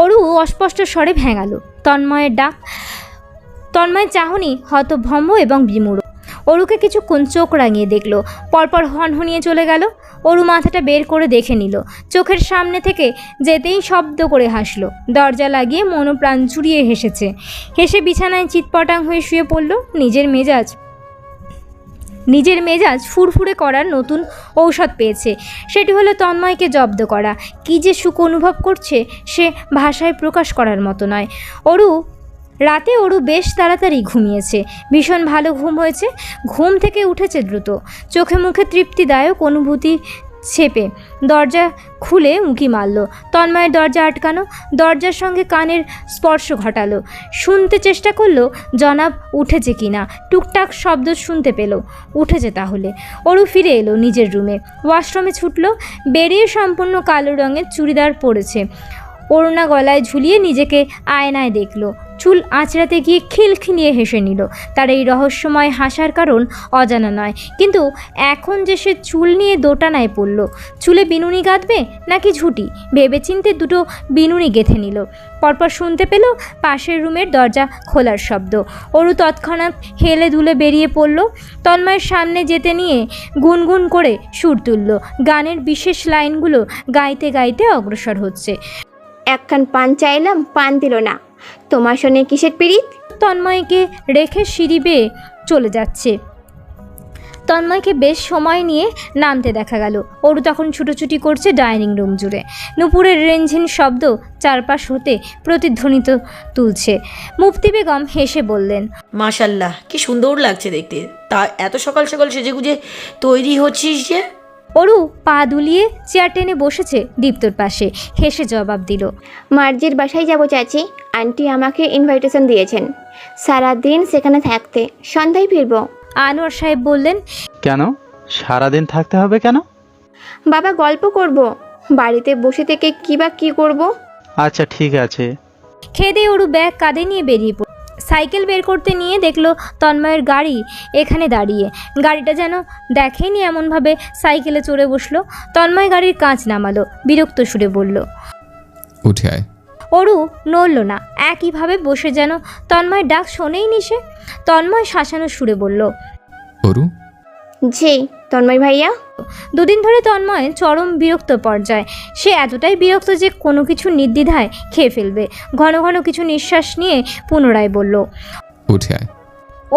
অরু অস্পষ্ট স্বরে ভেঙালো তন্ময়ের ডাক। তন্ময় চাহনি হতভম্ব এবং বিমূঢ়। অরুকে কিছুক্ষণ চোখ রাঙিয়ে দেখলো, পরপর হনহনিয়ে চলে গেল। অরু মাথাটা বের করে দেখে নিল, চোখের সামনে থেকে যেতেই শব্দ করে হাসলো। দরজা লাগিয়ে মনোপ্রাণ জুড়িয়ে হেসেছে। হেসে বিছানায় চিৎপটাং হয়ে শুয়ে পড়ল। নিজের মেজাজ ফুরফুরে করার নতুন ঔষধ পেয়েছে, সেটি হলো তন্ময়কে জব্দ করা। কী যে সুখ অনুভব করছে সে ভাষায় প্রকাশ করার মতো নয়। রাতে অরু বেশ তাড়াতাড়ি ঘুমিয়েছে, ভীষণ ভালো ঘুম হয়েছে। ঘুম থেকে উঠেছে দ্রুত, চোখে মুখে তৃপ্তিদায়ক অনুভূতি ছেপে দরজা খুলে উঁকি মারল। তন্ময়ের দরজা আটকানো, দরজার সঙ্গে কানের স্পর্শ ঘটালো। শুনতে চেষ্টা করলো জনাব উঠেছে কিনা। টুকটাক শব্দ শুনতে পেল, উঠেছে তাহলে। অরু ফিরে এলো নিজের রুমে, ওয়াশরুমে ছুটল। বেরিয়ে সম্পূর্ণ কালো রঙের চুড়িদার পরেছে, ওড়না গলায় ঝুলিয়ে নিজেকে আয়নায় দেখল। চুল আঁচড়াতে গিয়ে খিলখিলিয়ে হেসে নিল। তার এই রহস্যময় হাসার কারণ অজানা নয়, কিন্তু এখন যে সে চুল নিয়ে দোটানায় পড়ল। চুলে বিনুনি গাঁথবে নাকি ঝুঁটি, ভেবেচিন্তে দুটো বিনুনি গেঁথে নিল। পরপর শুনতে পেল পাশের রুমের দরজা খোলার শব্দ। অরু তৎক্ষণাৎ হেলে দুলে বেরিয়ে পড়ল। তন্ময়ের সামনে যেতে নিয়ে গুনগুন করে সুর তুলল। গানের বিশেষ লাইনগুলো গাইতে গাইতে অগ্রসর হচ্ছে। একখান পান চাইলাম, পান দিল না, তোমার সঙ্গে কিসের পিরিত? তন্ময়কে রেখে সিঁড়ি বেয়ে চলে যাচ্ছে। তন্ময়কে বেশ সময় নিয়ে নামতে দেখা গেল। অরু তখন ছুটোছুটি করছে ডাইনিং রুম জুড়ে। নুপুরের রেঞ্ঝিন শব্দ চারপাশ হতে প্রতিধ্বনিত তুলছে। মুফতি বেগম হেসে বললেন, মাশাল্লাহ, কি সুন্দর লাগছে দেখতে। তা এত সকাল সকাল সেজেগুজে তৈরি হচ্ছিস যে? অরু পা দুলিয়ে চেয়ার টেনে বসেছে দীপ্তর পাশে, হেসে জবাব দিল, মার্জির বাসায় যাব চাচি, আন্টি আমাকে ইনভাইটেশন দিয়েছেন সারাদিন সেখানে থাকতে, সন্ধ্যায় ফিরবো। আনোয়ার সাহেব বললেন, কেন সারাদিন থাকতে হবে কেন? বাবা গল্প করব, বাড়িতে বসে থেকে কি করব। আচ্ছা ঠিক আছে। খেয়ে দিয়ে অরু ব্যাগ কাঁধে নিয়ে বেরিয়ে পড়ল। সাইকেল বের করতে নিয়ে দেখলো তন্ময়ের গাড়ি এখানে দাঁড়িয়ে। গাড়িটা যেন দেখেনি এমনভাবে সাইকেলে চড়ে বসলো। তন্ময় গাড়ির কাঁচ নামালো, বিরক্ত সুরে বলল, উঠে আয়। অরু নড়ল না, একইভাবে বসে যেন তন্ময়ের ডাক শোনেই নি সে। তন্ময় শাসানো সুরে বলল, অরু। জি তন্ময় ভাইয়া। দুদিন ধরে তন্ময় চরম বিরক্ত পর্যায়ে। সে এতটাই বিরক্ত যে কোনো কিছু নির্দ্বিধায় খেয়ে ফেলবে। ঘন ঘন কিছু নিঃশ্বাস নিয়ে পুনরায় বলল, উঠে আয়।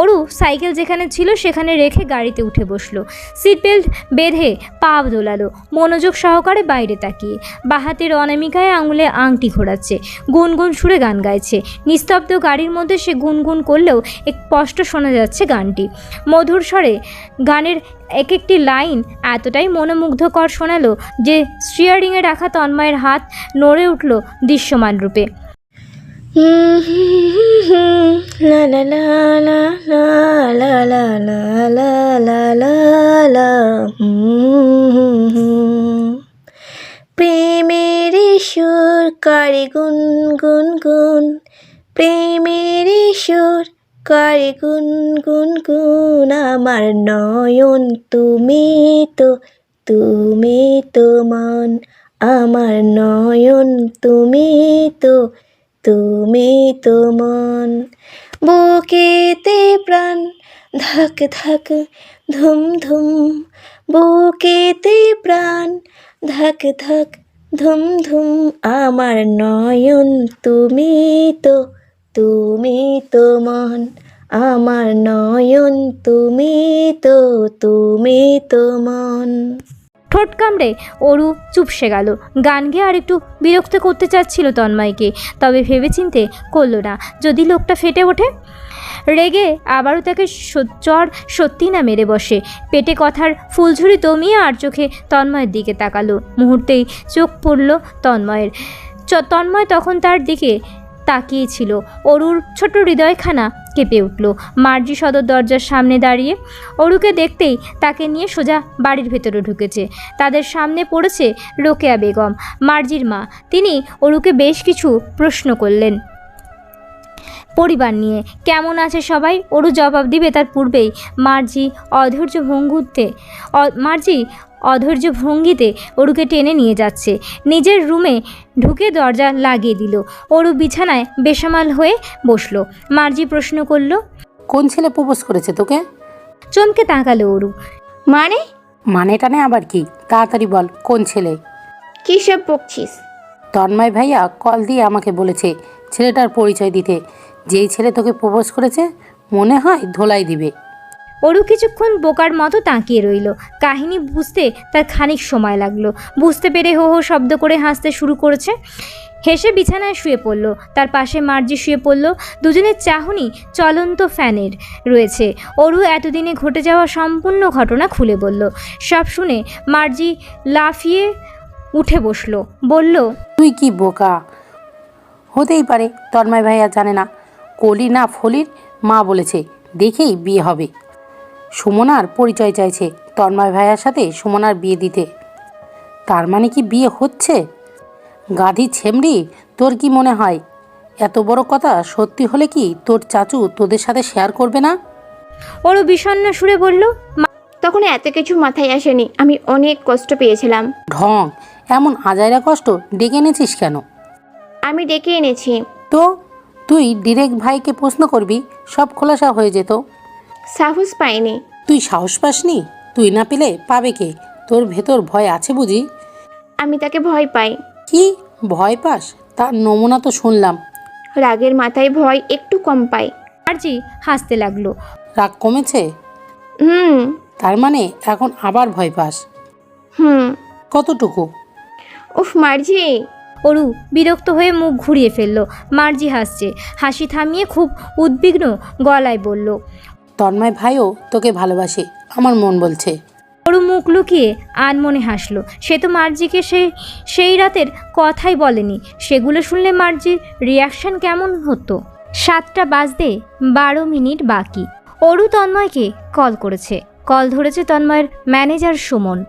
অরু সাইকেল যেখানে ছিল সেখানে রেখে গাড়িতে উঠে বসলো। সিট বেল্ট বেঁধে পা দোলালো, মনোযোগ সহকারে বাইরে তাকিয়ে। বাহাতের অনামিকায় আঙুলে আংটি ঘোরাচ্ছে, গুনগুন সুরে গান গাইছে। নিস্তব্ধ গাড়ির মধ্যে সে গুনগুন করলেও স্পষ্ট শোনা যাচ্ছে গানটি। মধুর স্বরে গানের এক একটি লাইন এতটাই মনোমুগ্ধকর শোনালো যে স্টিয়ারিংয়ে রাখা তন্ময়ের হাত নড়ে উঠল দৃশ্যমান রূপে। লা লা লা লা লা লা লা লা লা লা লা প্রেমের সুর করে গুন গুন গুন, প্রেমের সুর করে গুন গুন গুন। আমার নয়ন তুমি তো মন, আমার নয়ন তুমি তো মন। বুকেতে প্রাণ ধাক ধাক ধুম ধুম, বুকেতে প্রাণ ধাক ধাক ধুম ধুম। আমার নয়ন তুমি তো মন, আমার নয়ন তুমি তো মন। ঠোঁট কামড়ে অরু চুপসে গেল। গান গেয়ে আর একটু বিরক্ত করতে চাচ্ছিল তন্ময়কে, তবে ভেবেচিন্তে করলো না। যদি লোকটা ফেটে ওঠে, রেগে আবারও তাকে চর সত্যি না মেরে বসে। পেটে কথার ফুলঝুরি দমিয়ে আর চোখে তন্ময়ের দিকে তাকালো। মুহূর্তেই চোখ পড়ল তন্ময়ের। তন্ময় তখন তার দিকে তাকিয়েছিল। অরুর ছোট হৃদয়খানা কেঁপে উঠল। মার্জি সদর দরজার সামনে দাঁড়িয়ে। অরুকে দেখতেই তাকে নিয়ে সোজা বাড়ির ভেতরে ঢুকেছে। তাদের সামনে পড়েছে রোকেয়া বেগম, মার্জির মা। তিনি অরুকে বেশ কিছু প্রশ্ন করলেন। পরিবার নিয়ে কেমন আছে সবাই। অরু জবাব দিবে তার পূর্বেই মার্জি অধৈর্য ভঙ্গিতে অরুকে টেনে নিয়ে যাচ্ছে। নিজের রুমে ঢুকে দরজা লাগিয়ে দিল। অরু বিছানায় বেসামাল হয়ে বসলো। মার্জি প্রশ্ন করল, কোন ছেলে প্রপোজ করেছে তোকে? চমকে তাকালো অরু। মানে? মানে টানে আবার কি? তাড়াতাড়ি বল, কোন ছেলে? কী সব বকছিস? তন্ময় ভাইয়া কল দিয়ে আমাকে বলেছে ছেলেটার পরিচয় দিতে। যেই ছেলে তোকে প্রপোজ করেছে মনে হয় ধোলাই দিবে। অরু কিছুক্ষণ বোকার মতো তাকিয়ে রইল। কাহিনী বুঝতে তার খানিক সময় লাগলো। বুঝতে পেরে হো হো শব্দ করে হাসতে শুরু করেছে। হেসে বিছানায় শুয়ে পড়ল। তার পাশে মার্জি শুয়ে পড়ল। দুজনের চাহনি চলন্ত ফ্যানের রয়েছে। অরু এতদিনে ঘটে যাওয়া সম্পূর্ণ ঘটনা খুলে বলল। সব শুনে মার্জি লাফিয়ে উঠে বসলো। বলল, তুই কি বোকা? হতেই পারে তন্ময় ভাইয়া জানে না, কলি না ফলির মা বলেছে দেখেই বিয়ে হবে। সুমনার পরিচয় চাইছে তন্ময় ভাইয়ার সাথে সুমনার বিয়ে দিতে। তার মানে কি বিয়ে হচ্ছে? গাধি ছেমড়ি, তোর কি মনে হয় এত বড় কথা সত্যি হলে কি তোর চাচু তোদের সাথে শেয়ার করবে না? অরু বিষণ্ণ সুরে বলল, তখন এত কিছু মাথায় আসেনি। আমি অনেক কষ্ট পেয়েছিলাম। ঢং, এমন আজাইরা কষ্ট ডেকে এনেছিস কেন? আমি ডেকে এনেছি। তো তুই ডিরেক্ট ভাইকে প্রশ্ন করবি, সব খোলাসা হয়ে যেত। সাহস পাইনি। তুই সাহস পাসনি? তুই না পেলে পাবে কে? তোর ভেতর ভয় আছে বুঝি? আমি তাকে ভয় পাই। কি ভয় পাস? তার নমুনা তো শুনলাম। রাগের মাথায় ভয় একটু কম পাই। মার্জি হাসতে লাগলো। রাগ কমেছে? হুম। তার মানে এখন আবার ভয় পাস? হুম। কতটুকু? উফ মার্জি। অরু বিরক্ত হয়ে মুখ ঘুরিয়ে ফেলল। মার্জি হাসছে। হাসি থামিয়ে খুব উদ্বিগ্ন গলায় বলল, তন্ময় ভাইও তোকে ভালোবাসে, আমার মন বলছে। অরু মুখ লুকিয়ে আনমনে হাসলো। সে তো মার্জিকে সেই রাতের কথাই বলেনি। সেগুলো শুনলে মার্জির রিয়াকশন কেমন হতো? 7টা বাজতে 12 মিনিট বাকি। অরু তন্ময়কে কল করেছে। কল ধরেছে তন্ময়ের ম্যানেজার সুমন।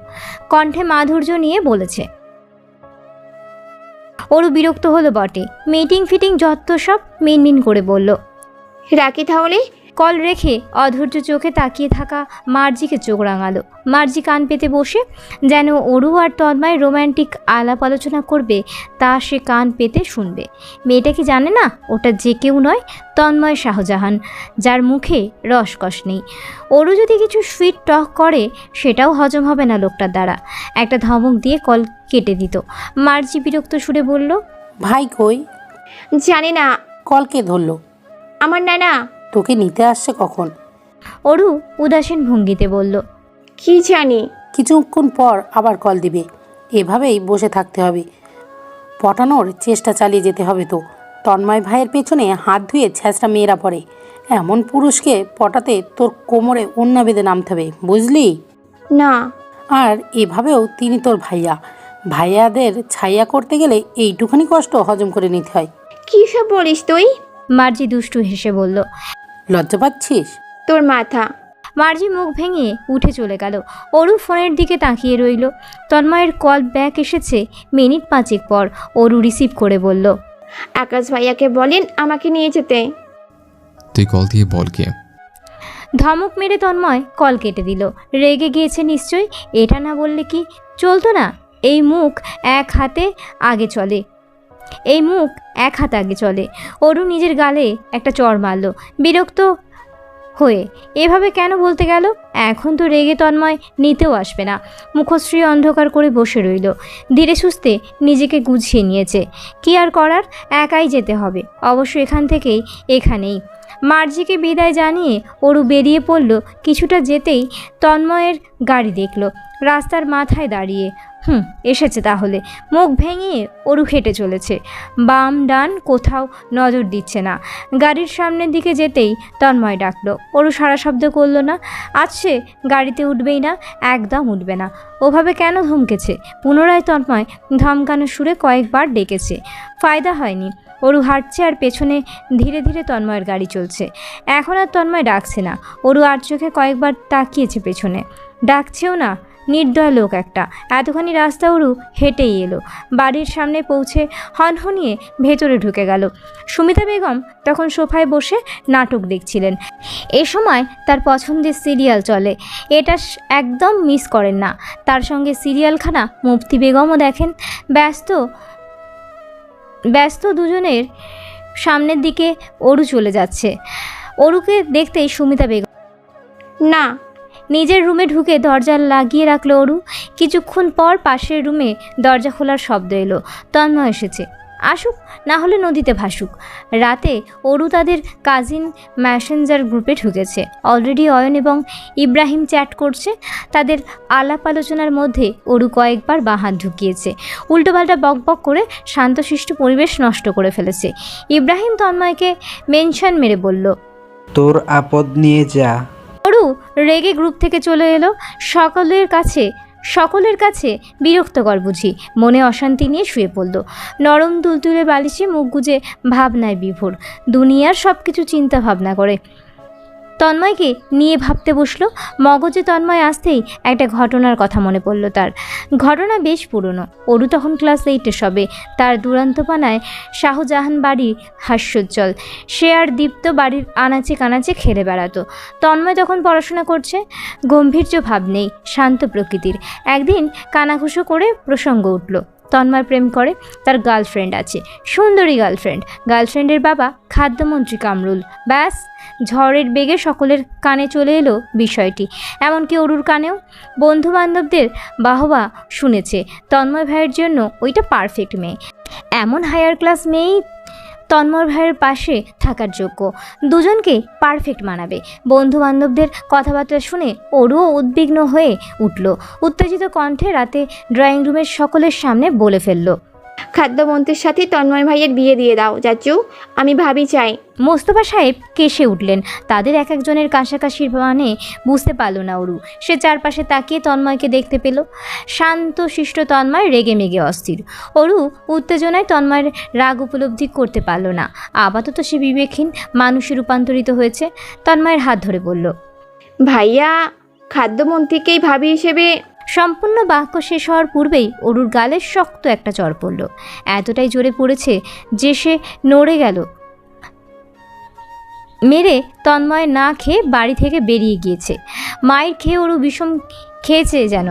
কণ্ঠে মাধুর্য নিয়ে বলেছে। অরু বিরক্ত হলো বটে। মিটিং ফিটিং যত সব মিনমিন করে বলল, রাখি তাহলে। কল রেখে অধৈর্য চোখে তাকিয়ে থাকা মার্জিকে চোখ রাঙালো। মার্জি কান পেতে বসে যেন অরু আর তন্ময় রোম্যান্টিক আলাপ আলোচনা করবে, তা সে কান পেতে শুনবে। মেয়েটা কি জানে না ওটা যে কেউ নয়, তন্ময় শাহজাহান, যার মুখে রসকস নেই। অরু যদি কিছু সুইট টক করে সেটাও হজম হবে না লোকটার দ্বারা। একটা ধমক দিয়ে কল কেটে দিত। মার্জি বিরক্ত সুরে বলল, ভাই কই? জানি না। কল কে ধরলো? আমার নানা। তোকে নিতে আসছে কখন? অরু উদাসীন ভঙ্গিতে বলল, কি জানি। কিছুক্ষণ পর আবার কল দিবে। এভাবেই বসে থাকতে হবে। পটানোর চেষ্টা চালিয়ে যেতে হবে তো। তন্ময় ভাইয়ের পেছনে হাত ধুয়ে ছ্যাঁচড়া মেয়েরা পড়ে। এমন পুরুষকে পটাতে তোর কোমরে ওন্না বেঁধে নামতে হবে, বুঝলি? না। আর এভাবেও তিনি তোর ভাইয়া। ভাইয়াদের ছাইয়া করতে গেলে এইটুখানি কষ্ট হজম করে নিতে হয়। কি সব বলিস তুই? মার্জি দুষ্টু হেসে বলল, লজ্জা পাচ্ছিস? তোর মাথা। মার্জি মুখ ভেঙে উঠে চলে গেল। অরু ফোনের দিকে তাকিয়ে রইল। তন্ময়ের কল ব্যাক এসেছে মিনিট 5 পর। অরু রিসিভ করে বলল, আকাশ ভাইয়াকে বলেন আমাকে নিয়ে যেতে। তুই কল দিয়ে বল কে? ধমক মেরে তন্ময় কল কেটে দিল। রেগে গিয়েছে নিশ্চয়ই। এটা না বললে কি চলতো না? এই মুখ এক হাতে আগে চলে। অরু নিজের গালে একটা চড় মারল বিরক্ত হয়ে। এভাবে কেন বলতে গেল? এখন তো রেগে তন্ময় নিতেও আসবে না। মুখশ্রী অন্ধকার করে বসে রইল। ধীরে সুস্থে নিজেকে গুছিয়ে নিয়েছে। কি আর করার, একাই যেতে হবে অবশ্য এখানেই। মার্জিকে বিদায় জানিয়ে অরু বেরিয়ে পড়ল। কিছুটা যেতেই তন্ময়ের গাড়ি দেখল রাস্তার মাথায় দাঁড়িয়ে। এসেছে তাহলে। মুখ ভেঙে অরু হেঁটে চলেছে। বাম ডান কোথাও নজর দিচ্ছে না। গাড়ির সামনের দিকে যেতেই তন্ময় ডাকলো। অরু সারা শব্দ করলো না। আজ সে গাড়িতে উঠবেই না, একদম উঠবে না। ওভাবে কেন ধমকেছে? পুনরায় তন্ময় ধমকানোর সুরে কয়েকবার ডেকেছে, ফায়দা হয়নি। অরু হাঁটছে আর পেছনে ধীরে ধীরে তন্ময়ের গাড়ি চলছে। এখন আর তন্ময় ডাকছে না। অরু আর চোখে কয়েকবার তাকিয়েছে পেছনে। ডাকছেও না, নির্দয় লোক একটা। এতখানি রাস্তা ওরু হেঁটেই এলো। বাড়ির সামনে পৌঁছে হনহনিয়ে ভেতরে ঢুকে গেল। সুমিতা বেগম তখন সোফায় বসে নাটক দেখছিলেন। এ সময় তার পছন্দের সিরিয়াল চলে, এটা একদম মিস করেন না। তার সঙ্গে সিরিয়ালখানা মুফতি বেগমও দেখেন। ব্যস্ত দুজনের সামনের দিকে অরু চলে যাচ্ছে। অরুকে দেখতেই সুমিতা বেগম না। নিজের রুমে ঢুকে দরজা লাগিয়ে রাখলো অরু। কিছুক্ষণ পর পাশের রুমে দরজা খোলার শব্দ এলো। তন্ময় এসেছে। আসুক, না হলে নদীতে ভাসুক। রাতে অরু তাদের কাজিন মেসেঞ্জার গ্রুপে ঢুকেছে। অলরেডি অয়ন এবং ইব্রাহিম চ্যাট করছে। তাদের আলাপ আলোচনার মধ্যে অরু কয়েকবার বাঁ হাত ঢুকিয়েছে। উল্টোপাল্টা বকবক করে শান্তশিষ্ট পরিবেশ নষ্ট করে ফেলেছে। ইব্রাহিম তন্ময়কে মেনশন মেরে বলল, তোর আপদ নিয়ে যা। অরু রেগে গ্রুপ থেকে চলে এলো। সকলের কাছে বিরক্তকর বুঝি মনে অশান্তি নিয়ে শুয়ে পড়ল। নরম তুলতুলে বালিশে মুখ গুজে ভাবনায় বিভোর। দুনিয়ার সব কিছু চিন্তা ভাবনা করে। তন্ময়কে নিয়ে ভাবতে বসলো। মগজে তন্ময় আসতেই একটা ঘটনার কথা মনে পড়ল তার। ঘটনা বেশ পুরনো। অরু তখন ক্লাস 8-এ সবে। তার দুরান্তপানায় শাহজাহান বাড়ির হাস্যোজ্জ্বল। সে আর দীপ্ত বাড়ির আনাচে কানাচে খেলে বেড়াতো। তন্ময় তখন পড়াশোনা করছে। গম্ভীর্য ভাব নেই, শান্ত প্রকৃতির। একদিন কানাঘুষো করে প্রসঙ্গ উঠল। তন্ময় প্রেম করে, তার গার্লফ্রেন্ড আছে, সুন্দরী গার্লফ্রেন্ডের বাবা খাদ্যমন্ত্রী কামরুল। ব্যাস, ঝড়ের বেগে সকলের কানে চলে এলো বিষয়টি, এমনকি অরুর কানেও। বন্ধু বান্ধবদের বাহবা শুনেছে তন্ময় ভাইয়ের জন্য ওইটা পারফেক্ট মেয়ে। এমন হায়ার ক্লাস মেয়েই তন্ময় ভাইয়ের পাশে থাকার যোগ্য। দুজনকে পারফেক্ট মানাবে। বন্ধু বান্ধবদের কথাবার্তা শুনে অরুও উদ্বিগ্ন হয়ে উঠল। উত্তেজিত কণ্ঠে রাতে ড্রয়িং রুমের সকলের সামনে বলে ফেলল, খাদ্যমন্ত্রীর সাথে তন্ময় ভাইয়ের বিয়ে দিয়ে দাও চাচু, আমি ভাবি চাই। মোস্তফা সাহেব কেসে উঠলেন। তাদের এক একজনের কাশাকাশির মানে বুঝতে পারল না অরু। সে চারপাশে তাকিয়ে তন্ময়কে দেখতে পেল। শান্ত শিষ্ট তন্ময় রেগে মেগে অস্থির। অরু উত্তেজনায় তন্ময়ের রাগ উপলব্ধি করতে পারল না। আপাতত সে বিবেকহীন মানুষে রূপান্তরিত হয়েছে। তন্ময়ের হাত ধরে বলল, ভাইয়া খাদ্যমন্ত্রীকেই ভাবি হিসেবে। সম্পূর্ণ বাক্য শেষ হওয়ার পূর্বেই অরুর গালে শক্ত একটা চড় পড়ল। এতটাই জোরে পড়েছে যে সে নড়ে গেল। মেরে তন্ময় না খেয়ে বাড়ি থেকে বেরিয়ে গিয়েছে। মায়ের খেয়ে অরু বিষম খেয়েছে যেন।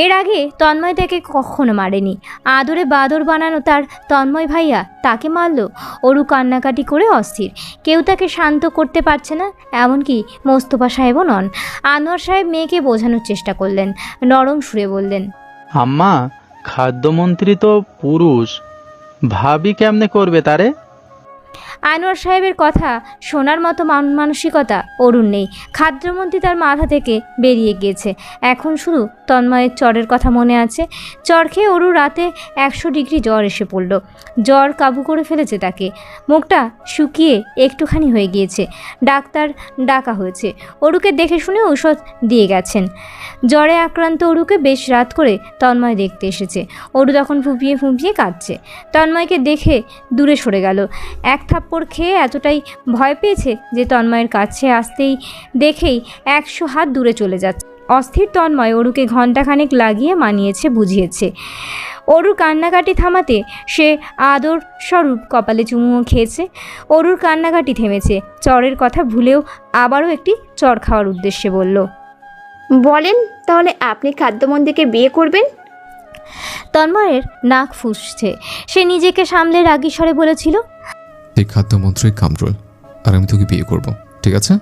এর আগে তন্ময় তাকে কখনো মারেনি। আদরে বাদর বানানো তার তন্ময় ভাইয়া তাকে মারল। অরু কান্নাকাটি করে অস্থির। কেউ তাকে শান্ত করতে পারছে না, এমনকি মোস্তফা সাহেবও নন। আনোয়ার সাহেব মেয়েকে বোঝানোর চেষ্টা করলেন, নরম সুরে বললেন, আম্মা, খাদ্যমন্ত্রী তো পুরুষ, ভাবি কেমনে করবে তারে? আনোয়ার সাহেবের কথা শোনার মতো মানসিকতা অরুণ নেই। খাদ্যমন্ত্রী তার মাথা থেকে বেরিয়ে গিয়েছে। এখন শুধু তন্ময়ের জ্বরের কথা মনে আছে। জ্বর খেয়ে অরু রাতে 100 ডিগ্রি জ্বর এসে পড়ল। জ্বর কাবু করে ফেলেছে তাকে। মুখটা শুকিয়ে একটুখানি হয়ে গিয়েছে। ডাক্তার ডাকা হয়েছে। অরুকে দেখে শুনে ঔষধ দিয়ে গেছেন। জ্বরে আক্রান্ত অরুকে বেশ রাত করে তন্ময় দেখতে এসেছে। অরু তখন ফুঁপিয়ে ফুঁপিয়ে কাঁদছে। তন্ময়কে দেখে দূরে সরে গেল। এক থাপ্পড় খেয়ে এতটাই ভয় পেয়েছে যে তন্ময়ের কাছে আসতেই দেখেই 100 হাত দূরে চলে যাচ্ছে। অস্থির তন্ময় অরুকে ঘণ্টাখানেক লাগিয়ে মানিয়েছে, বুঝিয়েছে। অরুর কান্নাকাটি থামাতে সে আদর স্বরূপ কপালে চুমুও খেয়েছে। অরুর কান্নাকাটি থেমেছে। চরের কথা ভুলেও আবারও একটি চর খাওয়ার উদ্দেশ্যে বলল, বলেন তাহলে আপনি খাদ্যমন্ত্রীকে বিয়ে করবেন? তন্ময়ের নাক ফুঁসছে। সে নিজেকে সামলে রাগী স্বরে বলেছিল, এই খাদ্যমন্ত্রী কামরুল, আর আমি তোকে বিয়ে করব, ঠিক আছে?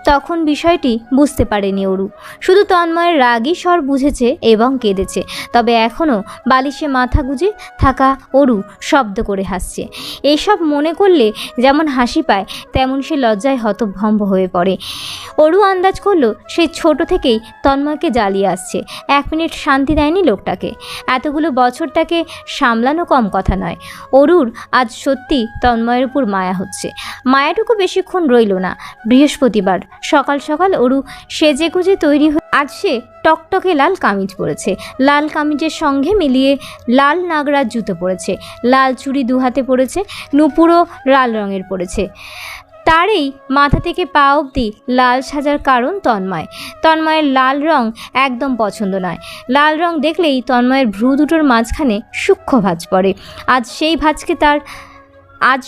তখন বিষয়টি বুঝতে পারেনি অরু। শুধু তন্ময়ের রাগী স্বর বুঝেছে এবং কেঁদেছে। তবে এখনও বালিশে মাথা গুজে থাকা অরু শব্দ করে হাসছে। এসব মনে করলে যেমন হাসি পায়, তেমন সে লজ্জায় হতভম্ব হয়ে পড়ে। অরু আন্দাজ করলো সে ছোট থেকেই তন্ময়কে জ্বালিয়ে আসছে। 1 মিনিট শান্তি দেয়নি লোকটাকে। এতগুলো বছর তাকে সামলানো কম কথা নয়। অরুর আজ সত্যি তন্ময়ের উপর মায়া হচ্ছে। মায়াটুকু বেশিক্ষণ রইল না। বৃহস্পতিবার সকাল সকাল অরু সেজে গুজে তৈরি হয়ে আজ সে টকটকে লাল কামিজ পরেছে। লাল কামিজের সঙ্গে মিলিয়ে লাল নাগরাজ জুতো পরেছে। লাল চুড়ি 2 হাতে পরেছে। নুপুরও লাল রঙের পরেছে। তারই মাথা থেকে পা অবধি লাল সাজার কারণ তন্ময়ের লাল রং একদম পছন্দ নয়। লাল রং দেখলেই তন্ময়ের ভ্রু দুটোর মাঝখানে সূক্ষ্ম ভাঁজ পড়ে। আজ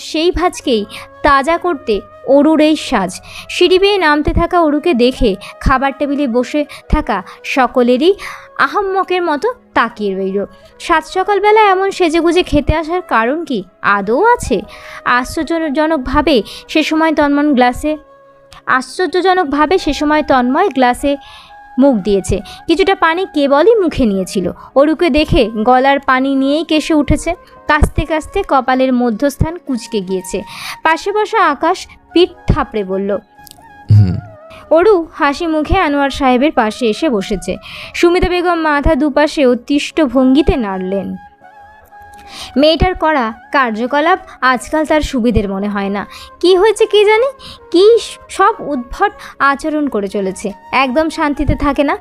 সেই ভাঁজকেই তাজা করতে অরুর এই সাজ। সিঁড়ি বেয়ে নামতে থাকা অরুকে দেখে খাবার টেবিলে বসে থাকা সকলেরই আহাম্মকের মতো তাকিয়ে রইল। সাত সকালবেলা এমন সেজেগুজে খেতে আসার কারণ কি আদৌ আছে? আশ্চর্যজনকভাবে সে সময় তন্ময় গ্লাসে মুখ দিয়েছে। কিছুটা পানি কেবলই মুখে নিয়েছিল। অরুকে দেখে গলার পানি নিয়েই কেসে উঠেছে। কাস্তে কাস্তে কপালের মধ্যস্থান কুঁচকে গিয়েছে। পাশে বসা আকাশ পিঠ থাপড়ে বলল। অরু হাসি মুখে আনোয়ার সাহেবের পাশে এসে বসেছে। সুমিতা বেগম মাথা দুপাশে অতিষ্ঠ ভঙ্গিতে নাড়লেন। মেয়েটার করা কার্যকলাপ আজকাল তার সুবিধের মনে হয় না। কি হয়েছে কে জানে, কি সব উদ্ভট আচরণ করে চলেছে, একদম শান্তিতে থাকে না।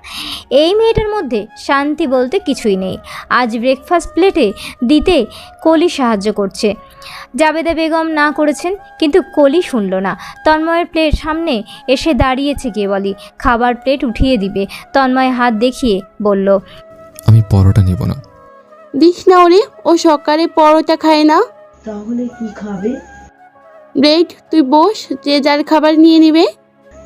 এই মেয়েটার মধ্যে শান্তি বলতে কিছুই নেই। আজ ব্রেকফাস্ট প্লেটে দিতে কলি সাহায্য করছে। জাবেদা বেগম না করেছেন, কিন্তু কলি শুনল না। তন্ময়ের প্লেট সামনে এসে দাঁড়িয়েছে কেবলই, খাবার প্লেট উঠিয়ে দিবে। তন্ময় হাত দেখিয়ে বলল, আমি পরোটা নিব না। দিস না ওরে, ও সকালে পরোটা খায় না। তাহলে কি খাবে? ব্রেড, তুই বস, যে যার খাবার নিয়ে নিবে।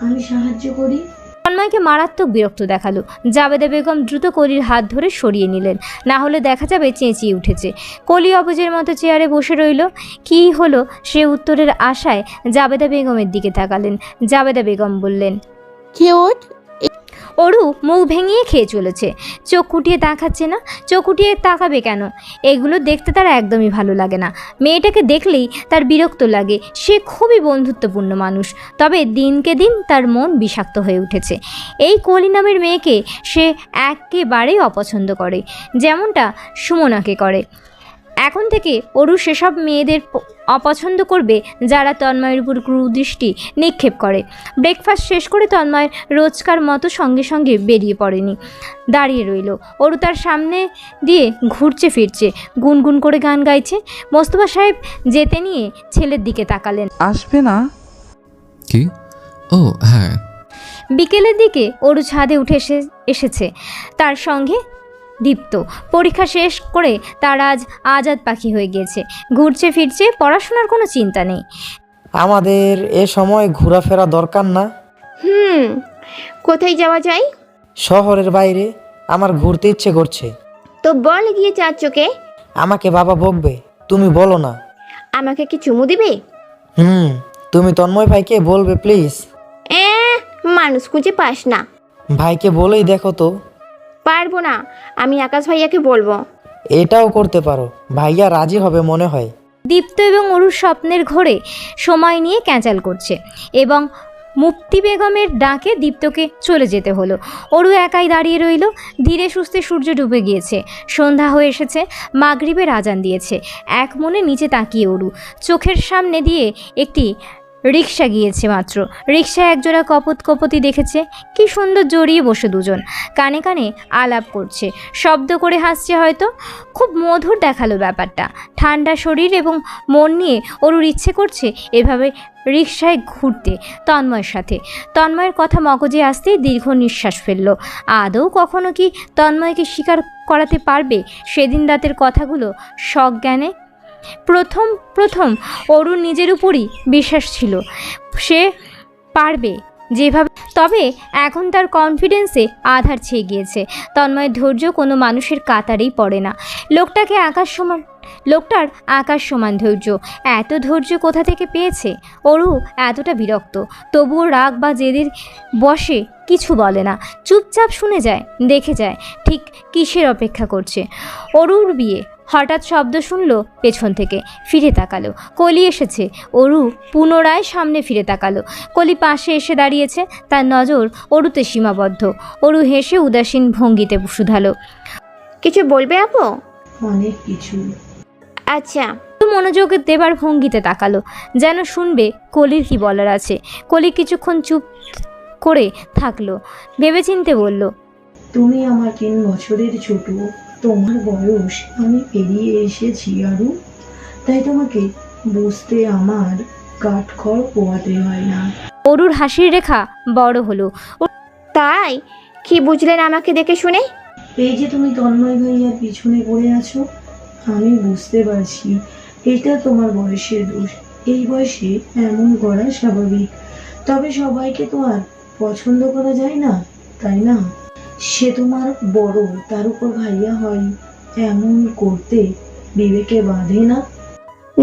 আমি সাহায্য করি। তন্ময়কে মারাত্মক বিরক্ত দেখালো। জাবেদা বেগম দ্রুত কলির হাত ধরে সরিয়ে নিলেন, না হলে দেখা যাবে চেঁচিয়ে উঠেছে। কলি অবুজের মতো চেয়ারে বসে রইল। কী হলো সে উত্তরের আশায় জাবেদা বেগমের দিকে তাকালেন। জাবেদা বেগম বললেন, খেয়ে ওঠ। অরু মুখ ভেঙিয়ে খেয়ে চলেছে। চোখ কুটিয়ে তাকাচ্ছে না। চোখ কুটিয়ে তাকাবে কেন? এগুলো দেখতে তার একদমই ভালো লাগে না। মেয়েটাকে দেখলেই তার বিরক্ত লাগে। সে খুবই বন্ধুত্বপূর্ণ মানুষ, তবে দিনকে দিন তার মন বিষাক্ত হয়ে উঠেছে। এই কলি নামের মেয়েকে সে একেবারেই অপছন্দ করে, যেমনটা সুমনাকে করে। এখন থেকে অরু সেসব মেয়েদের অপছন্দ করবে যারা তন্ময়ের উপর ক্রুদৃষ্টি নিক্ষেপ করে। ব্রেকফাস্ট শেষ করে তন্ময় রোজকার মতো সঙ্গে সঙ্গে বেরিয়ে পড়েনি, দাঁড়িয়ে রইল। অরু তার সামনে দিয়ে ঘুরছে ফিরছে, গুনগুন করে গান গাইছে। মোস্তফা সাহেব যেতে নিয়ে ছেলের দিকে তাকালেন। আসবে না? কি? ও হ্যাঁ। বিকেলের দিকে অরু ছাদে উঠে এসেছে, তার সঙ্গে দীপ্ত। পরীক্ষা শেষ করে তার আজ আজাদ পাখি হয়ে গিয়েছে। ঘুরছে ফিরছে, পড়াশোনার কোনো চিন্তা নেই। আমাদের এ সময় ঘোরাফেরা দরকার না? কোথায় যাওয়া যায়? শহরের বাইরে। আমার ঘুরতে ইচ্ছে করছে। তো বল গিয়ে চাচ্চকে। আমাকে বাবা বকবে, তুমি বলো না। আমাকে কি চুমু দিবে? তুমি তন্ময় ভাইকে বলবে প্লিজ। মানুষ খুঁজে পাস না। ভাইকে বলেই দেখো তো। পারবো না, আমি আকাশ ভাইয়াকে বলবো। এটাও করতে পারো, ভাইয়া রাজি হবে মনে হয়। দীপ্ত এবং অরুর স্বপ্নের ঘোরে সময় নিয়ে ক্যাঁচাল করছে এবং মুক্তি বেগমের ডাকে দীপ্তকে চলে যেতে হলো। অরু একাই দাঁড়িয়ে রইল। ধীরে সুস্থে সূর্য ডুবে গিয়েছে, সন্ধ্যা হয়ে এসেছে, মাগরিবের আজান দিয়েছে। এক মনে নিচে তাকিয়ে অরু। চোখের সামনে দিয়ে একটি রিক্সা গিয়েছে মাত্র। রিক্সায় একজোড়া কপতি দেখেছে। কি সুন্দর জড়িয়ে বসে দুজন, কানে কানে আলাপ করছে, শব্দ করে হাসছে হয়তো। খুব মধুর দেখালো ব্যাপারটা। ঠান্ডা শরীর এবং মন নিয়ে অরুর ইচ্ছে করছে এভাবে রিক্সায় ঘুরতে তন্ময়ের সাথে। তন্ময়ের কথা মগজে আসতেই দীর্ঘ নিঃশ্বাস ফেলল। আদৌ কখনো কি তন্ময়কে স্বীকার করাতে পারবে সেদিন রাতের কথাগুলো সজ্ঞানে? প্রথম অরুর নিজের উপরই বিশ্বাস ছিল সে পারবে যেভাবে, তবে এখন তার কনফিডেন্সে আধার ছেয়ে গিয়েছে। তন্ময়ের ধৈর্য কোনো মানুষের কাতারেই পড়ে না। লোকটার আকাশ সমান ধৈর্য। এত ধৈর্য কোথা থেকে পেয়েছে? অরু এতটা বিরক্ত, তবুও রাগ বা জেদের বসে কিছু বলে না, চুপচাপ শুনে যায়, দেখে যায় ঠিক কিসের অপেক্ষা করছে। অরুর বিয়ে। হঠাৎ শব্দ শুনল পেছন থেকে, ফিরে তাকালো। কলি এসেছে। অরু পুনরায় সামনে ফিরে তাকালো। কলি পাশে এসে দাঁড়িয়েছে, তার নজর অরুতে সীমাবদ্ধ। অরু হেসে উদাসীন ভঙ্গিতে শুধালো, কিছু বলবে আপু? অনেক কিছু। আচ্ছা। মনোযোগ দেবার ভঙ্গিতে তাকালো, যেন শুনবে কলির কি বলার আছে। কলি কিছুক্ষণ চুপ করে থাকলো, ভেবেচিন্তে বলল, তুমি আমার 3 বছরের ছোট। তোমার বয়স আমি পেরিয়ে এসেছি আরু, তাই তোমাকে বুঝতে আমার কাঠখড় পোয়াতে হয় না। অরুর হাসির রেখা বড় হলো। তাই কি বুঝলেন আমাকে দেখে শুনে? এই যে তুমি তন্ময় ভাইয়ার পিছনে পড়ে আছো, আমি বুঝতে পারছি এটা তোমার বয়সের দোষ। এই বয়সে এমন করা স্বাভাবিক, তবে সবাইকে তো আর পছন্দ করা যায় না, তাই না? সে তোমার বড়, তার উপর ভাইয়া হয়, এমন করতে বিবেকে বাঁধে না?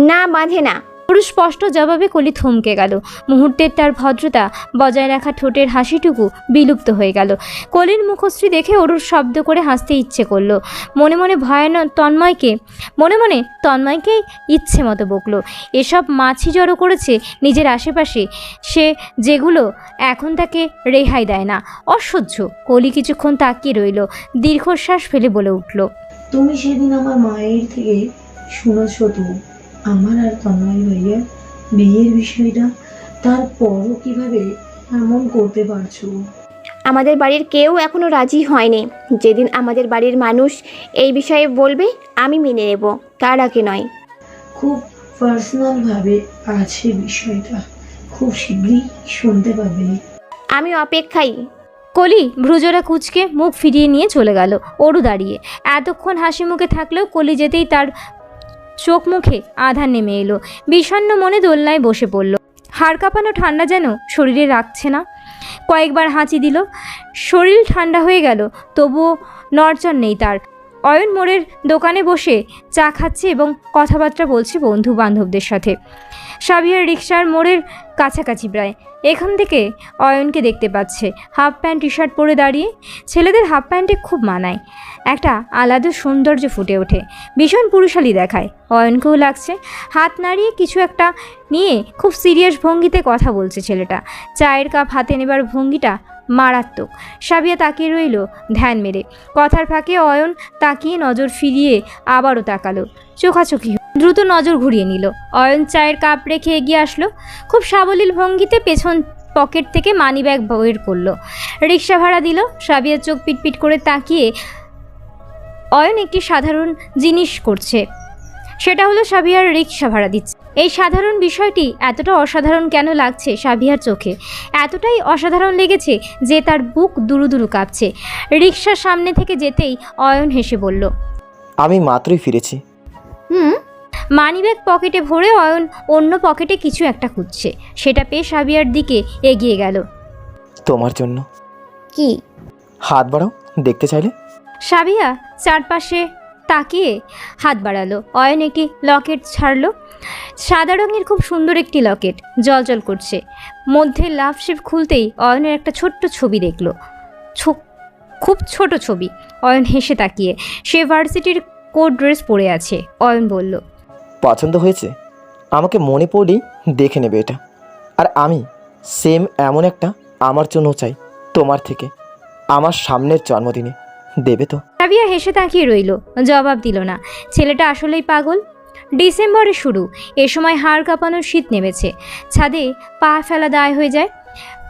না, বাঁধে না। অরু স্পষ্ট জবাবে কলি থমকে গেল। মুহূর্তের তার ভদ্রতা বজায় রাখা ঠোঁটের হাসিটুকু বিলুপ্ত হয়ে গেল। কলির মুখশ্রী দেখে অরুর শব্দ করে হাসতে ইচ্ছে করলো। মনে মনে তন্ময়কে ইচ্ছে মতো বকলো। এসব মাছি জড়ো করেছে নিজের আশেপাশে, সে যেগুলো এখন তাকে রেহাই দেয় না। অসহ্য। কলি কিছুক্ষণ তাকিয়ে রইল, দীর্ঘশ্বাস ফেলে বলে উঠল, তুমি সেদিন আমার মায়ের থেকে শুনেছ তো আমার আর তন্ময় ভাইয়ার বিয়ের বিষয়টা, তারপরও কিভাবে এমন করতে পারছো? আমাদের বাড়ির কেউ এখনো রাজি হয়নি। যেদিন আমাদের বাড়ির মানুষ এই বিষয়ে বলবে আমি মেনে নেব, তার আগে নয়। খুব পার্সোনাল ভাবে আছে বিষয়টা, খুব শীঘ্রই শুনতে পাবে। আমি অপেক্ষায়। কলি ভ্রুজোড়া কুঁচকে মুখ ফিরিয়ে নিয়ে চলে গেল। অরু দাঁড়িয়ে এতক্ষণ হাসি মুখে থাকলেও কলি যেতেই তার চোখ মুখে আধার নেমে এলো। বিষণ্ণ মনে দোলনায় বসে পড়ল। হাড় কাঁপানো ঠান্ডা যেন শরীরে রাখছে না। কয়েকবার হাঁচি দিল, শরীর ঠান্ডা হয়ে গেল, তবুও নড়চড় নেই তার। অয়ন মোড়ের দোকানে বসে চা খাচ্ছে এবং কথাবার্তা বলছে বন্ধু বান্ধবদের সাথে। সাবিয়ার রিকশার মোড়ের কাছাকাছি প্রায়। এখান থেকে অয়নকে দেখতে পাচ্ছে, হাফ প্যান্ট টি শার্ট পরে দাঁড়িয়ে। ছেলেদের হাফ প্যান্টে খুব মানায়, একটা আলাদা সৌন্দর্য ফুটে ওঠে, ভীষণ পুরুষালী দেখায়। অয়নকেও লাগছে। হাত নাড়িয়ে কিছু একটা নিয়ে খুব সিরিয়াস ভঙ্গিতে কথা বলছে ছেলেটা। চায়ের কাপ হাতে নেবার ভঙ্গিটা মারাত্মক। সাবিয়া তাকিয়ে রইল ধ্যান মেরে। কথার ফাঁকে অয়ন তাকিয়ে নজর ফিরিয়ে আবারও তাকালো। চোখাচোখি দ্রুত নজর ঘুরিয়ে নিল। অয়ন চায়ের কাপ রেখে এগিয়ে আসলো। খুব সাবলীল ভঙ্গিতে পেছন পকেট থেকে মানিব্যাগ বের করলো। রিক্সা ভাড়া দিল। সাবিয়া চোখ পিটপিট করে তাকিয়ে অয়ন একটি সাধারণ জিনিস করছে, সেটা হলো সাবিয়ার রিক্সা ভাড়া দিচ্ছে। এই সাধারণ বিষয়টি এতটা অসাধারণ কেন লাগছে সাবিয়ার চোখে? এতটাই অসাধারণ লেগেছে যে তার বুক দুরু দুরু কাঁপছে। রিক্সার সামনে থেকে যেতেই অয়ন হেসে বলল, আমি মাত্রই ফিরেছি। মানিব্যাগ পকেটে ভরে অয়ন অন্য পকেটে কিছু একটা খুঁজছে। সেটা পেয়ে সাবিয়ার দিকে এগিয়ে গেল। তোমার জন্য। কি? হাত বাড়াও, দেখতে চাইলে। সাবিয়া চারপাশে তাকিয়ে হাত বাড়ালো। অয়ন একটি লকেট ছাড়লো। সাদা রঙের খুব সুন্দর একটি লকেট, জলজল করছে। মধ্যে লাভ শেপ খুলতেই অয়নের একটা ছোট্ট ছবি দেখলো, খুব ছোট ছবি। অয়ন হেসে তাকিয়ে। সে ভার্সিটির কোড ড্রেস পরে আছে। অয়ন বলল, পছন্দ হয়েছে? আমাকে মনে পড়লেই দেখে নেবে এটা। আর আমি সেম এমন একটা আমার জন্য চাই তোমার থেকে, আমার সামনের জন্মদিনে। দেবে তো? সাবিয়া হেসে তাকিয়ে রইল, জবাব দিল না। ছেলেটা আসলেই পাগল। ডিসেম্বরে শুরু, এ সময় হাড় কাঁপানোর শীত নেমেছে। ছাদে পা ফেলা দায় হয়ে যায়।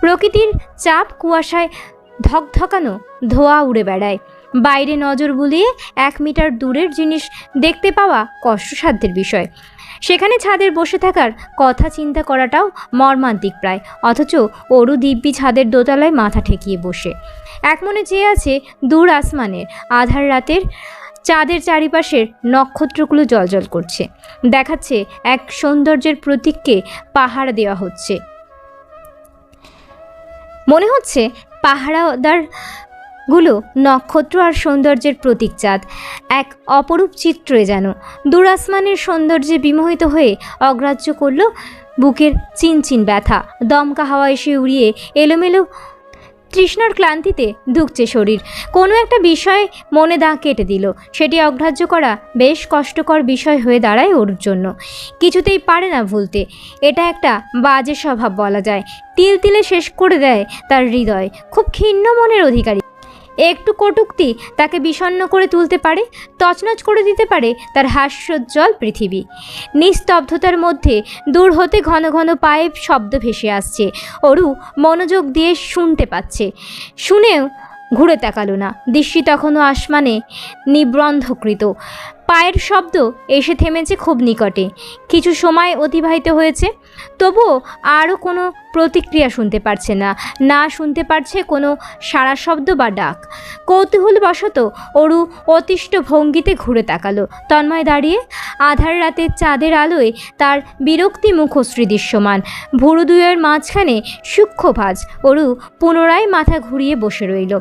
প্রকৃতির চাপ কুয়াশায় ধকধকানো ধোঁয়া উড়ে বেড়ায়। বাইরে নজর বুলিয়ে 1 মিটার দূরের জিনিস দেখতে পাওয়া কষ্টসাধ্যের বিষয়। সেখানে ছাদের বসে থাকার কথা চিন্তা করাটাও মর্মান্তিক প্রায়। অথচ অরু দিব্যি ছাদের দোতলায় মাথা ঠেকিয়ে বসে এক মনে চেয়ে আছে দূর আসমানের আধার রাতের চাঁদের চারিপাশের নক্ষত্রগুলো জ্বলজ্বল করছে। দেখাচ্ছে এক সৌন্দর্যের প্রতীককে পাহারা দেওয়া হচ্ছে। মনে হচ্ছে পাহারাদারগুলো নক্ষত্র আর সৌন্দর্যের প্রতীক চাঁদ। এক অপরূপ চিত্রে যেন দূর আসমানের সৌন্দর্যে বিমোহিত হয়ে অগ্রাহ্য করল বুকের চিনচিন ব্যথা। দমকা হাওয়া এসে উড়িয়ে এলোমেলো তৃষ্ণার ক্লান্তিতে ধুকছে শরীর। কোনো একটা বিষয় মনে দাগ কেটে দিল। সেটি অগ্রাহ্য করা বেশ কষ্টকর বিষয় হয়ে দাঁড়ায় ওর জন্য। কিছুতেই পারে না ভুলতে। এটা একটা বাজে স্বভাব বলা যায়। তিল তিলে শেষ করে দেয় তার হৃদয়। খুব ক্ষীণ মনের অধিকারী। একটু কটূক্তি তাকে বিষণ্ণ করে তুলতে পারে, তছনছ করে দিতে পারে তার হাস্যোজ্জ্বল পৃথিবী। নিস্তব্ধতার মধ্যে দূর হতে ঘন ঘন পায়ে শব্দ ভেসে আসছে। অরু মনোযোগ দিয়ে শুনতে পাচ্ছে। শুনেও ঘুরে তাকালো না। দৃষ্টি তখনও আসমানে নিবন্ধকৃত। পায়ের শব্দ এসে থেমেছে খুব নিকটে। কিছু সময় অতিবাহিত হয়েছে, তবুও আরও কোনো প্রতিক্রিয়া শুনতে পারছে না, না শুনতে পারছে কোনো সাড়া শব্দ বা ডাক। কৌতূহলবশত অরু অতিষ্ঠ ভঙ্গিতে ঘুরে তাকালো। তন্ময় দাঁড়িয়ে, আধার রাতের চাঁদের আলোয় তার বিরক্তি মুখশ্রী দৃশ্যমান। ভুরু দুয়ের মাঝখানে সূক্ষ্ম ভাঁজ। অরু পুনরায় মাথা ঘুরিয়ে বসে রইল,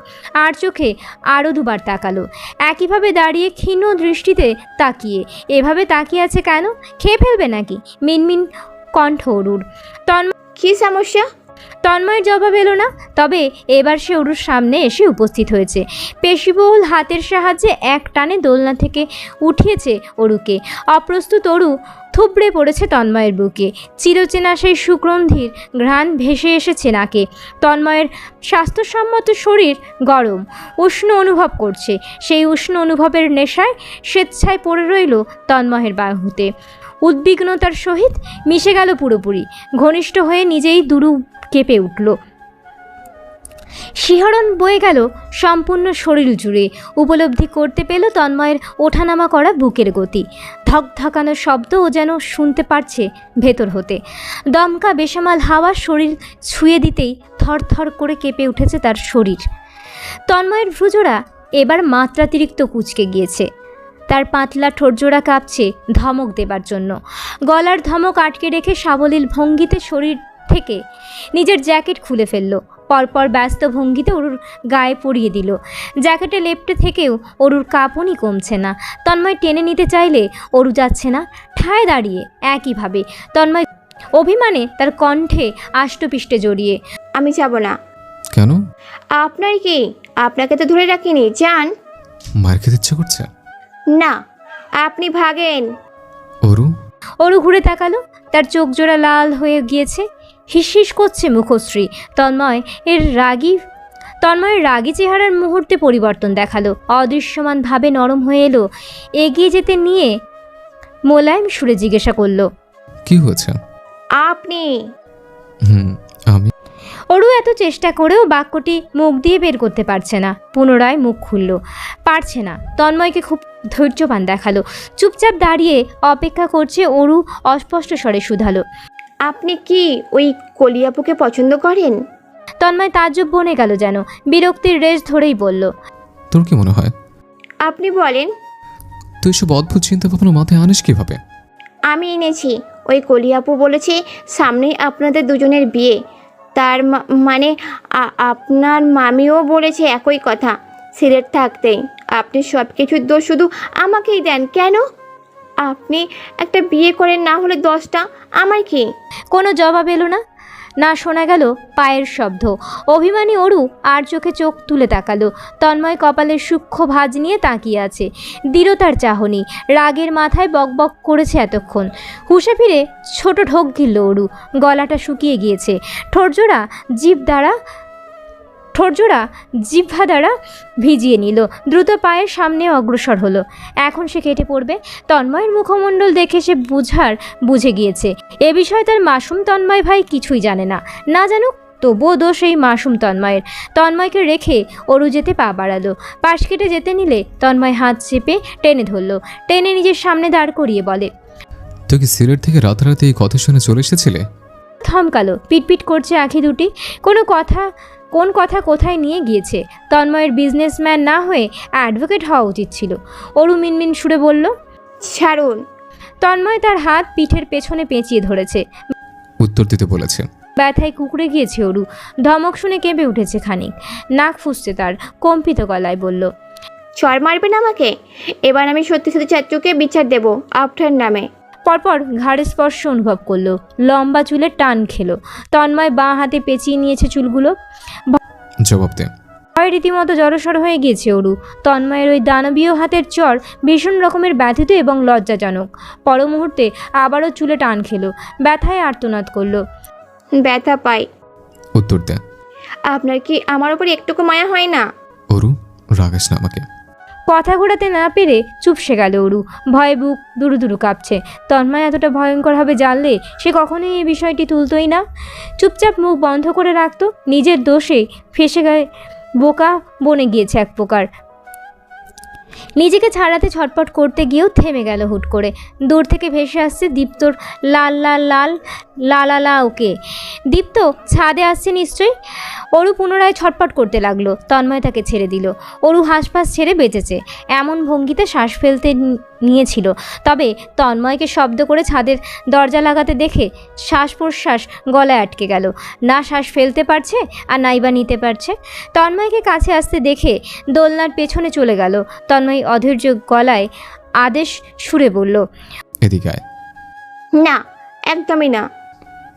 আর চোখে আরও দুবার তাকালো। একইভাবে দাঁড়িয়ে ক্ষীণ দৃষ্টিতে তাকিয়ে। এভাবে তাকিয়ে আছে কেন? খেয়ে ফেলবে নাকি? মিনমিন কণ্ঠ অরুর। কি সমস্যা? তন্ময়ের জবাব এলো না। তবে এবার সে অরুর সামনে এসে উপস্থিত হয়েছে। পেশিবহুল হাতের সাহায্যে এক টানে দোলনা থেকে উঠিয়েছে অরুকে। অপ্রস্তুত অরু থুবড়ে পড়েছে তন্ময়ের বুকে। চিরচেনা সেই সুগন্ধির ঘ্রাণ ভেসে এসেছে নাকে। তন্ময়ের স্বাস্থ্যসম্মত শরীর গরম, উষ্ণ অনুভব করছে। সেই উষ্ণ অনুভবের নেশায় স্বেচ্ছায় পড়ে রইল তন্ময়ের বাহুতে। উদ্বিগ্নতার সহিত মিশে গেল পুরোপুরি। ঘনিষ্ঠ হয়ে নিজেই দুরু কেঁপে উঠল। শিহরণ বয়ে গেল সম্পূর্ণ শরীর জুড়ে। উপলব্ধি করতে পেল তন্ময়ের ওঠানামা করা বুকের গতি। ধকধকানো শব্দও যেন শুনতে পারছে ভেতর হতে। দমকা বেসামাল হাওয়া শরীর ছুঁয়ে দিতেই থরথর করে কেঁপে উঠেছে তার শরীর। তন্ময়ের ভ্রুজোড়া এবার মাত্রাতিরিক্ত কুঁচকে গিয়েছে। তার পাতলা ঠোঁটজোড়া কাঁপছে ধমক দেবার জন্য। গলার ধমক আটকে রেখে সাবলীল ভঙ্গিতে শরীর থেকে নিজের জ্যাকেট খুলে ফেলল। পরপর ব্যস্ত ভঙ্গিতে অরুর গায়ে পরিয়ে দিল। জ্যাকেটে লেপ্টে থেকেও অরুর কাঁপুনি কমছে না। তন্ময় টেনে নিতে চাইলে অরু যাচ্ছে না, ঠায় দাঁড়িয়ে একইভাবে। তন্ময় অভিমানে তার কণ্ঠে আষ্টপিষ্টে জড়িয়ে, আমি যাব না। কেন? আপনার কি? আপনাকে তো ধরে রাখিনি, যান। মার খেতে ইচ্ছে করছে? না, আপনি ভাগেন। অরু ঘুরে তাকালো। তার চোখ জোড়া লাল হয়ে গিয়েছে, হিসহিস করছে মুখশ্রী। তন্ময়ের রাগী চেহারার মুহূর্তে পরিবর্তন দেখালো। অদৃশ্যমানভাবে নরম হয়ে এলো। এগিয়ে যেতে নিয়ে মোলায়েম সুরে জিজ্ঞাসা করলো, কি হয়েছে? আপনি? আমি। অরু এত চেষ্টা করেও বাক্যটি মুখ দিয়ে বের করতে পারছে না। পুনরায় মুখ খুলল, পারছে না। তন্ময়কে খুব ধৈর্যবান দেখালো। চুপচাপ দাঁড়িয়ে অপেক্ষা করছে। অরু অস্পষ্ট স্বরে শুধালো, আপনি কি ওই কলিয়াপুকে পছন্দ করেন? তন্ময় তাজ্জব বনে গেল যেন। বিরক্তির রেশ ধরেই বলল, তোর কি মনে হয়? আপনি বলেন। তুই সব অদ্ভুত চিন্তা ভাবনা মাথায় আনিস কিভাবে? আমি এনেছি। ওই কলিয়াপু বলেছে সামনেই আপনাদের দুজনের বিয়ে। তার মানে আপনার মামিও বলেছে একই কথা। সিলেট থাকতেই আপনি সব কিছুর দোষ শুধু আমাকেই দেন কেন? আপনি একটা বিয়ে করেন, না হলে 10টা। আমার কি? কোনো জবাব এলো না। না শোনা গেল পায়ের শব্দ। অভিমানী অরু আর চোখে চোখ তুলে তাকালো। তন্ময় কপালের সূক্ষ্ম ভাঁজ নিয়ে তাকিয়ে আছে। দৃঢ়তার চাহনি, রাগের মাথায় বকবক করেছে এতক্ষণ। হুঁশে ফিরে ছোট ঢোক গিলল অরু। গলাটা শুকিয়ে গিয়েছে। ঠোঁটজোড়া জিহ্বা দ্বারা ভিজিয়ে নিল। দ্রুত পায়ের সামনে অগ্রসর হলো। এখন সে কেটে পড়বে। তন্ময়ের মুখমণ্ডল দেখে সে বুঝে গিয়েছে এ বিষয়ে তার মাসুম তন্ময় ভাই কিছুই জানে না। না জানুক, তবুও দোষ এই মাসুম তন্ময়ের। তন্ময়কে রেখে অরু যেতে পা বাড়ালো। পাশ কেটে যেতে নিলে তন্ময় হাত চেপে টেনে ধরলো। টেনে নিজের সামনে দাঁড় করিয়ে বলে, তুই কি সিলেট থেকে রাতারাতি এই কথা শুনে চলে এসেছিলে? থমকালো। পিটপিট করছে আঁখি দুটি। কোন কথা কোথায় নিয়ে গিয়েছে। তন্ময়ের বিজনেসম্যান না হয়ে অ্যাডভোকেট হওয়া উচিত ছিল। অরু মিনমিন সুরে বলল, ছাড়ুন। তন্ময় তার হাত পিঠের পেছনে পেঁচিয়ে ধরেছে। উত্তর দিতে বলেছে। ব্যথায় কুঁকড়ে গিয়েছে অরু। ধমক শুনে কেঁপে উঠেছে খানিক। নাক ফুঁসছে তার। কম্পিত গলায় বলল, চর মারবেন আমাকে? এবার আমি সত্যি সত্যি চাচুকে বিচার দেব আপনার নামে। পরপর ঘাড়ে স্পর্শ অনুভব করলো। লম্বা চুলে টান খেলো। তন্ময় বাঁ হাতে পেঁচিয়ে নিয়েছে চুলগুলো। জবাব দে। ভয় রীতিমতো জড়সড় হয়ে গিয়েছে অরু। তন্ময়ের ওই দানবীয় হাতের চর ভীষণ রকমের ব্যথিত এবং লজ্জাজনক। পর মুহূর্তে আবারও চুলে টান খেলো। ব্যথায় আর্তনাদ করলো। ব্যথা পাই। উত্তর দে। আপনার কি আমার উপর একটুকু মায়া হয় না? অরু, রাগাস না আমাকে। কথা ঘোরাতে না পেরে চুপসে গেল অরু। ভয়ে বুক দুরু দুরু কাঁপছে। তন্ময় এতটা ভয়ঙ্কর হবে জানলে সে কখনোই এই বিষয়টি তুলতই না। চুপচাপ মুখ বন্ধ করে রাখত। নিজের দোষে ফেসে বোকা বনে গিয়েছে এক প্রকার। নিজেকে ছাড়াতে ছটপট করতে গিয়েও থেমে গেল হুট করে। দূর থেকে ভেসে আসছে দীপ্তর লাল লাল লাল লালালা ওকে। দীপ্ত ছাদে আসছে নিশ্চয়ই। অরু পুনরায় ছটপট করতে লাগলো। তন্ময় তাকে ছেড়ে দিল। অরু হাঁসফাঁস ছেড়ে বেঁচেছে, এমন ভঙ্গিতে শ্বাস ফেলতে নিয়েছিল। তবে তন্ময়কে শব্দ করে ছাদের দরজা লাগাতে দেখে শ্বাস প্রশ্বাস গলায় আটকে গেল। না শ্বাস ফেলতে পারছে আর নাইবা নিতে পারছে। তন্ময়কে কাছে আসতে দেখে দোলনার পেছনে চলে গেল। তন্ময় অধৈর্য গলায় আদেশ সুরে বলল, এদিকে আয়। না, একদমই না।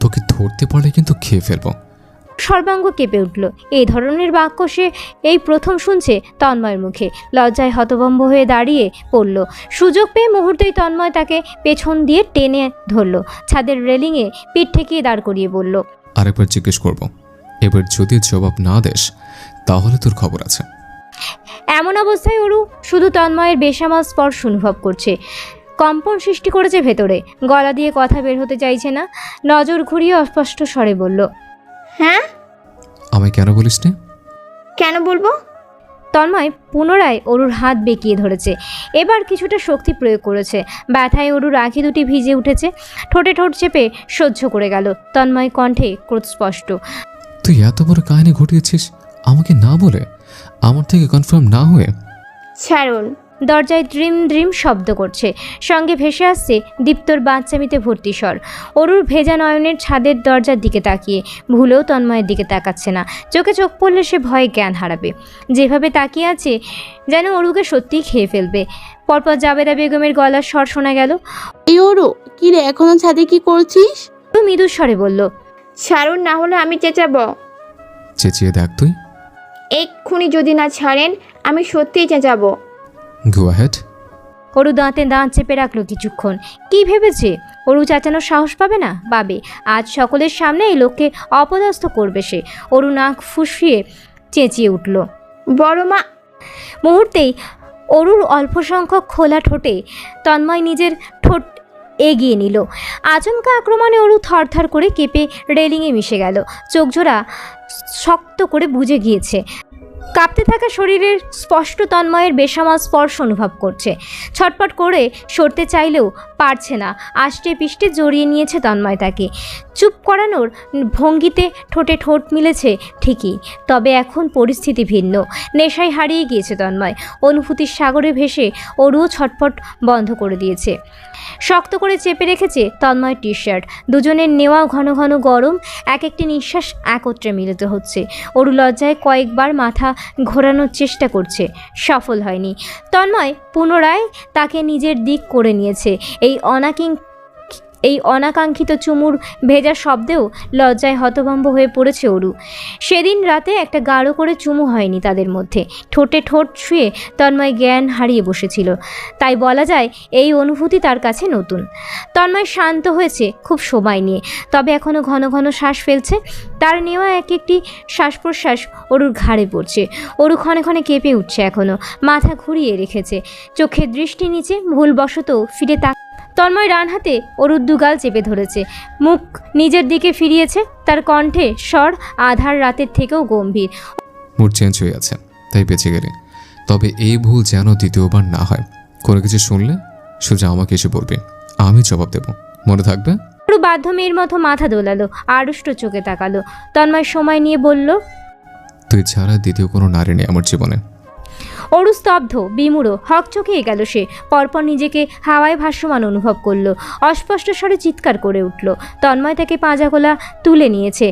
তোকে ধরতে পারলে কিন্তু খেয়ে ফেলবো। সর্বাঙ্গ কেঁপে উঠল। এই ধরনের বাক্য সে এই প্রথম শুনছে তন্ময়ের মুখে। লজ্জায় হতভম্ব হয়ে দাঁড়িয়ে পড়ল। সুযোগ পেয়ে মুহূর্তেই তন্ময় তাকে পেছন দিয়ে টেনে ধরল। ছাদের রেলিংয়ে পিঠ ঠেকিয়ে দাঁড় করিয়ে বলল, আরেকবার জিজ্ঞেস করব, এবার যদি জবাব না দেস তাহলে তোর খবর আছে। এমন অবস্থায় অরু শুধু তন্ময়ের বেসামাল স্পর্শ অনুভব করছে। কম্পন সৃষ্টি করেছে ভেতরে। গলা দিয়ে কথা বের হতে চাইছে না। নজর ঘুরিয়ে অস্পষ্ট স্বরে বলল, হ্যাঁ? আমায় কেন বলিস নি? কেন বলবো? তন্ময় পুনরায় অরুর হাত বেঁকিয়ে ধরেছে। এবার কিছুটা শক্তি প্রয়োগ করেছে। ব্যথায় অরুর আঁখি দুটি ভিজে উঠেছে। ঠোঁটে ঠোঁট চেপে সহ্য করে গেল। তন্ময় কণ্ঠে ক্রোধ স্পষ্ট, তুই এত বড় কাহিনী ঘটিয়েছিস আমাকে না বলে, আমার থেকে কনফার্ম না হয়ে? ছাড়ুন। দরজায় দ্রিম দ্রিম শব্দ করছে। সঙ্গে ভেসে আসছে দীপ্তর বাচ্চামিতে ভর্তি স্বর। অরুর ভেজা নয়নের ছাদের দরজার দিকে তাকিয়ে ভুলেও তন্ময়ের দিকে তাকাচ্ছে না। চোখে চোখ পড়লে সে ভয়ে জ্ঞান হারাবে। যেভাবে তাকিয়ে আছে যেন অরুকে সত্যিই খেয়ে ফেলবে। পরপর জাবেদা বেগমের গলার স্বর শোনা গেল, এই ওরো, কি রে এখনো ছাদে কি করছিস? অরু মৃদু স্বরে বলল, ছাড়ুন, না হলে আমি চেঁচাবো। চেঁচিয়ে দেখ তুই। এক্ষুনি যদি না ছাড়েন আমি সত্যিই চেঁচাবো। Go ahead. অরু দাঁতে দাঁত চেপে রাখলো কিছুক্ষণ। কি ভেবেছে অরু চাচানোর সাহস পাবে না? পাবে। আজ সকলের সামনে এই লোককে অপদস্থ করবে সে। অরু নাক ফুসিয়ে চেঁচিয়ে উঠল। বড় মা! মুহূর্তেই অরুর অল্প সংখ্যক খোলা ঠোঁটে তন্ময় নিজের ঠোঁট এগিয়ে নিল। আচমকা আক্রমণে অরু থরথর করে কেঁপে রেলিংয়ে মিশে গেল। চোখজোড়া শক্ত করে বুজে গিয়েছে। কাঁপতে থাকা শরীরের স্পষ্ট তন্ময়ের বেসামাল স্পর্শ অনুভব করছে। ছটপট করে সরতে চাইলেও পারছে না। আষ্টে পিষ্টে জড়িয়ে নিয়েছে তন্ময় তাকে। চুপ করানোর ভঙ্গিতে ঠোঁটে ঠোঁট মিলেছে ঠিকই, তবে এখন পরিস্থিতি ভিন্ন। নেশায় হারিয়ে গিয়েছে তন্ময়। অনুভূতির সাগরে ভেসে অরুও ছটপট বন্ধ করে দিয়েছে। শক্ত করে চেপে রেখেছে তন্ময়ের টি শার্ট। দুজনের নেওয়া ঘন ঘন গরম, এক একটি নিঃশ্বাস একত্রে মিলিত হচ্ছে। অরু লজ্জায় কয়েকবার মাথা ঘোরানোর চেষ্টা করছে, সফল হয়নি। তন্ময় পুনরায় তাকে নিজের দিক করে নিয়েছে। এই অনাকাঙ্ক্ষিত চুমুর ভেজা শব্দেও লজ্জায় হতভম্ব হয়ে পড়েছে অরু। সেদিন রাতে একটা গাঢ় করে চুমু হয়নি তাদের মধ্যে। ঠোঁটে ঠোঁট ছুঁয়ে তন্ময় জ্ঞান হারিয়ে বসেছিল। তাই বলা যায় এই অনুভূতি তার কাছে নতুন। তন্ময় শান্ত হয়েছে খুব সময় নিয়ে, তবে এখনও ঘন ঘন শ্বাস ফেলছে। তার নেওয়া এক একটি শ্বাস প্রশ্বাস অরুর ঘাড়ে পড়ছে। অরু ক্ষণে ক্ষণে কেঁপে উঠছে, এখনও মাথা ঘুরিয়ে রেখেছে। চোখের দৃষ্টি নিচে ভুলবশত ফিরে তন্ময় ডান হাতে অরুর দুগাল চেপে ধরেছে। মুখ নিজের দিকে ফিরিয়েছে। তার কণ্ঠে স্বর আধার রাতের থেকেও গম্ভীর। মুড চেঞ্জ হয়ে আছে, তাই বেঁচে গেলে। তবে এই ভুল যেন দ্বিতীয়বার না হয়। কোনো কিছু শুনলে সোজা আমাকে এসে বলবে, আমি জবাব দেব, মনে থাকবে? অরু বাধ্য মেয়ের মতো মাথা দোলালো, আড়ষ্ট চোখে তাকালো। তন্ময় সময় নিয়ে বলল, তুই ছাড়া দ্বিতীয় কোনো নারী নেই আমার জীবনে। অরু স্তব্ধ, বিমূঢ়, হকচকিয়ে গেল সে। পরপর নিজেকে হাওয়ায় ভাসমান অনুভব করলো। অস্পষ্ট স্বরে চিৎকার করে উঠল। তন্ময় তাকে পাঁজাগোলা তুলে নিয়েছে।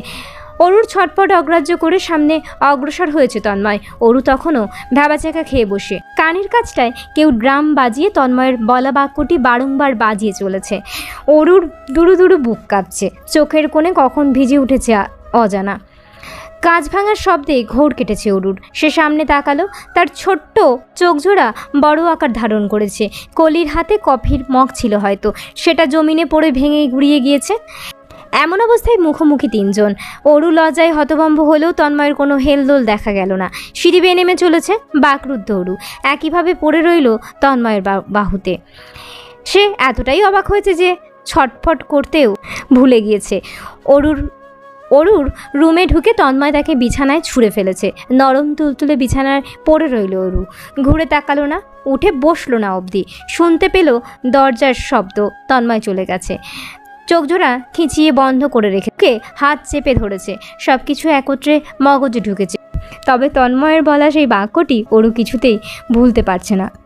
অরুর ছটপট অগ্রাহ্য করে সামনে অগ্রসর হয়েছে তন্ময়। অরু তখনও ভ্যাবাচাকা খেয়ে বসে। কানের কাছটায় কেউ ড্রাম বাজিয়ে তন্ময়ের বলা বাক্যটি বারংবার বাজিয়ে চলেছে। অরুর দুরু দুরু বুক কাঁপছে। চোখের কোণে কখন ভিজে উঠেছে অজানা। কাঁচ ভাঙার শব্দে ঘোর কেটেছে অরুর। সে সামনে তাকালো। তার ছোট্ট চোখজোড়া বড় আকার ধারণ করেছে। কলির হাতে কফির মগ ছিল হয়তো, সেটা জমিনে পড়ে ভেঙে গুড়িয়ে গিয়েছে। এমন অবস্থায় মুখোমুখি তিনজন। অরু লজ্জায় হতভম্ব হলেও তন্ময়ের কোনো হেলদোল দেখা গেল না। সিঁড়ি বেয়ে নেমে চলেছে বাকরুদ্ধ অরু। একইভাবে পড়ে রইল তন্ময়ের বাহুতে। সে এতটাই অবাক হয়েছে যে ছটফট করতেও ভুলে গিয়েছে। অরুর অরুর রুমে ঢুকে তন্ময় তাকে বিছানায় ছুঁড়ে ফেলেছে। নরম তুলতুলে বিছানায় পড়ে রইল অরু। ঘুরে তাকালো না, উঠে বসলো না অবধি। শুনতে পেল দরজার শব্দ। তন্ময় চলে গেছে। চোখজোড়া খিঁচিয়ে বন্ধ করে রেখে হাত চেপে ধরেছে। সব কিছু একত্রে মগজে ঢুকেছে। তবে তন্ময়ের বলা সেই বাক্যটি অরু কিছুতেই ভুলতে পারছে না।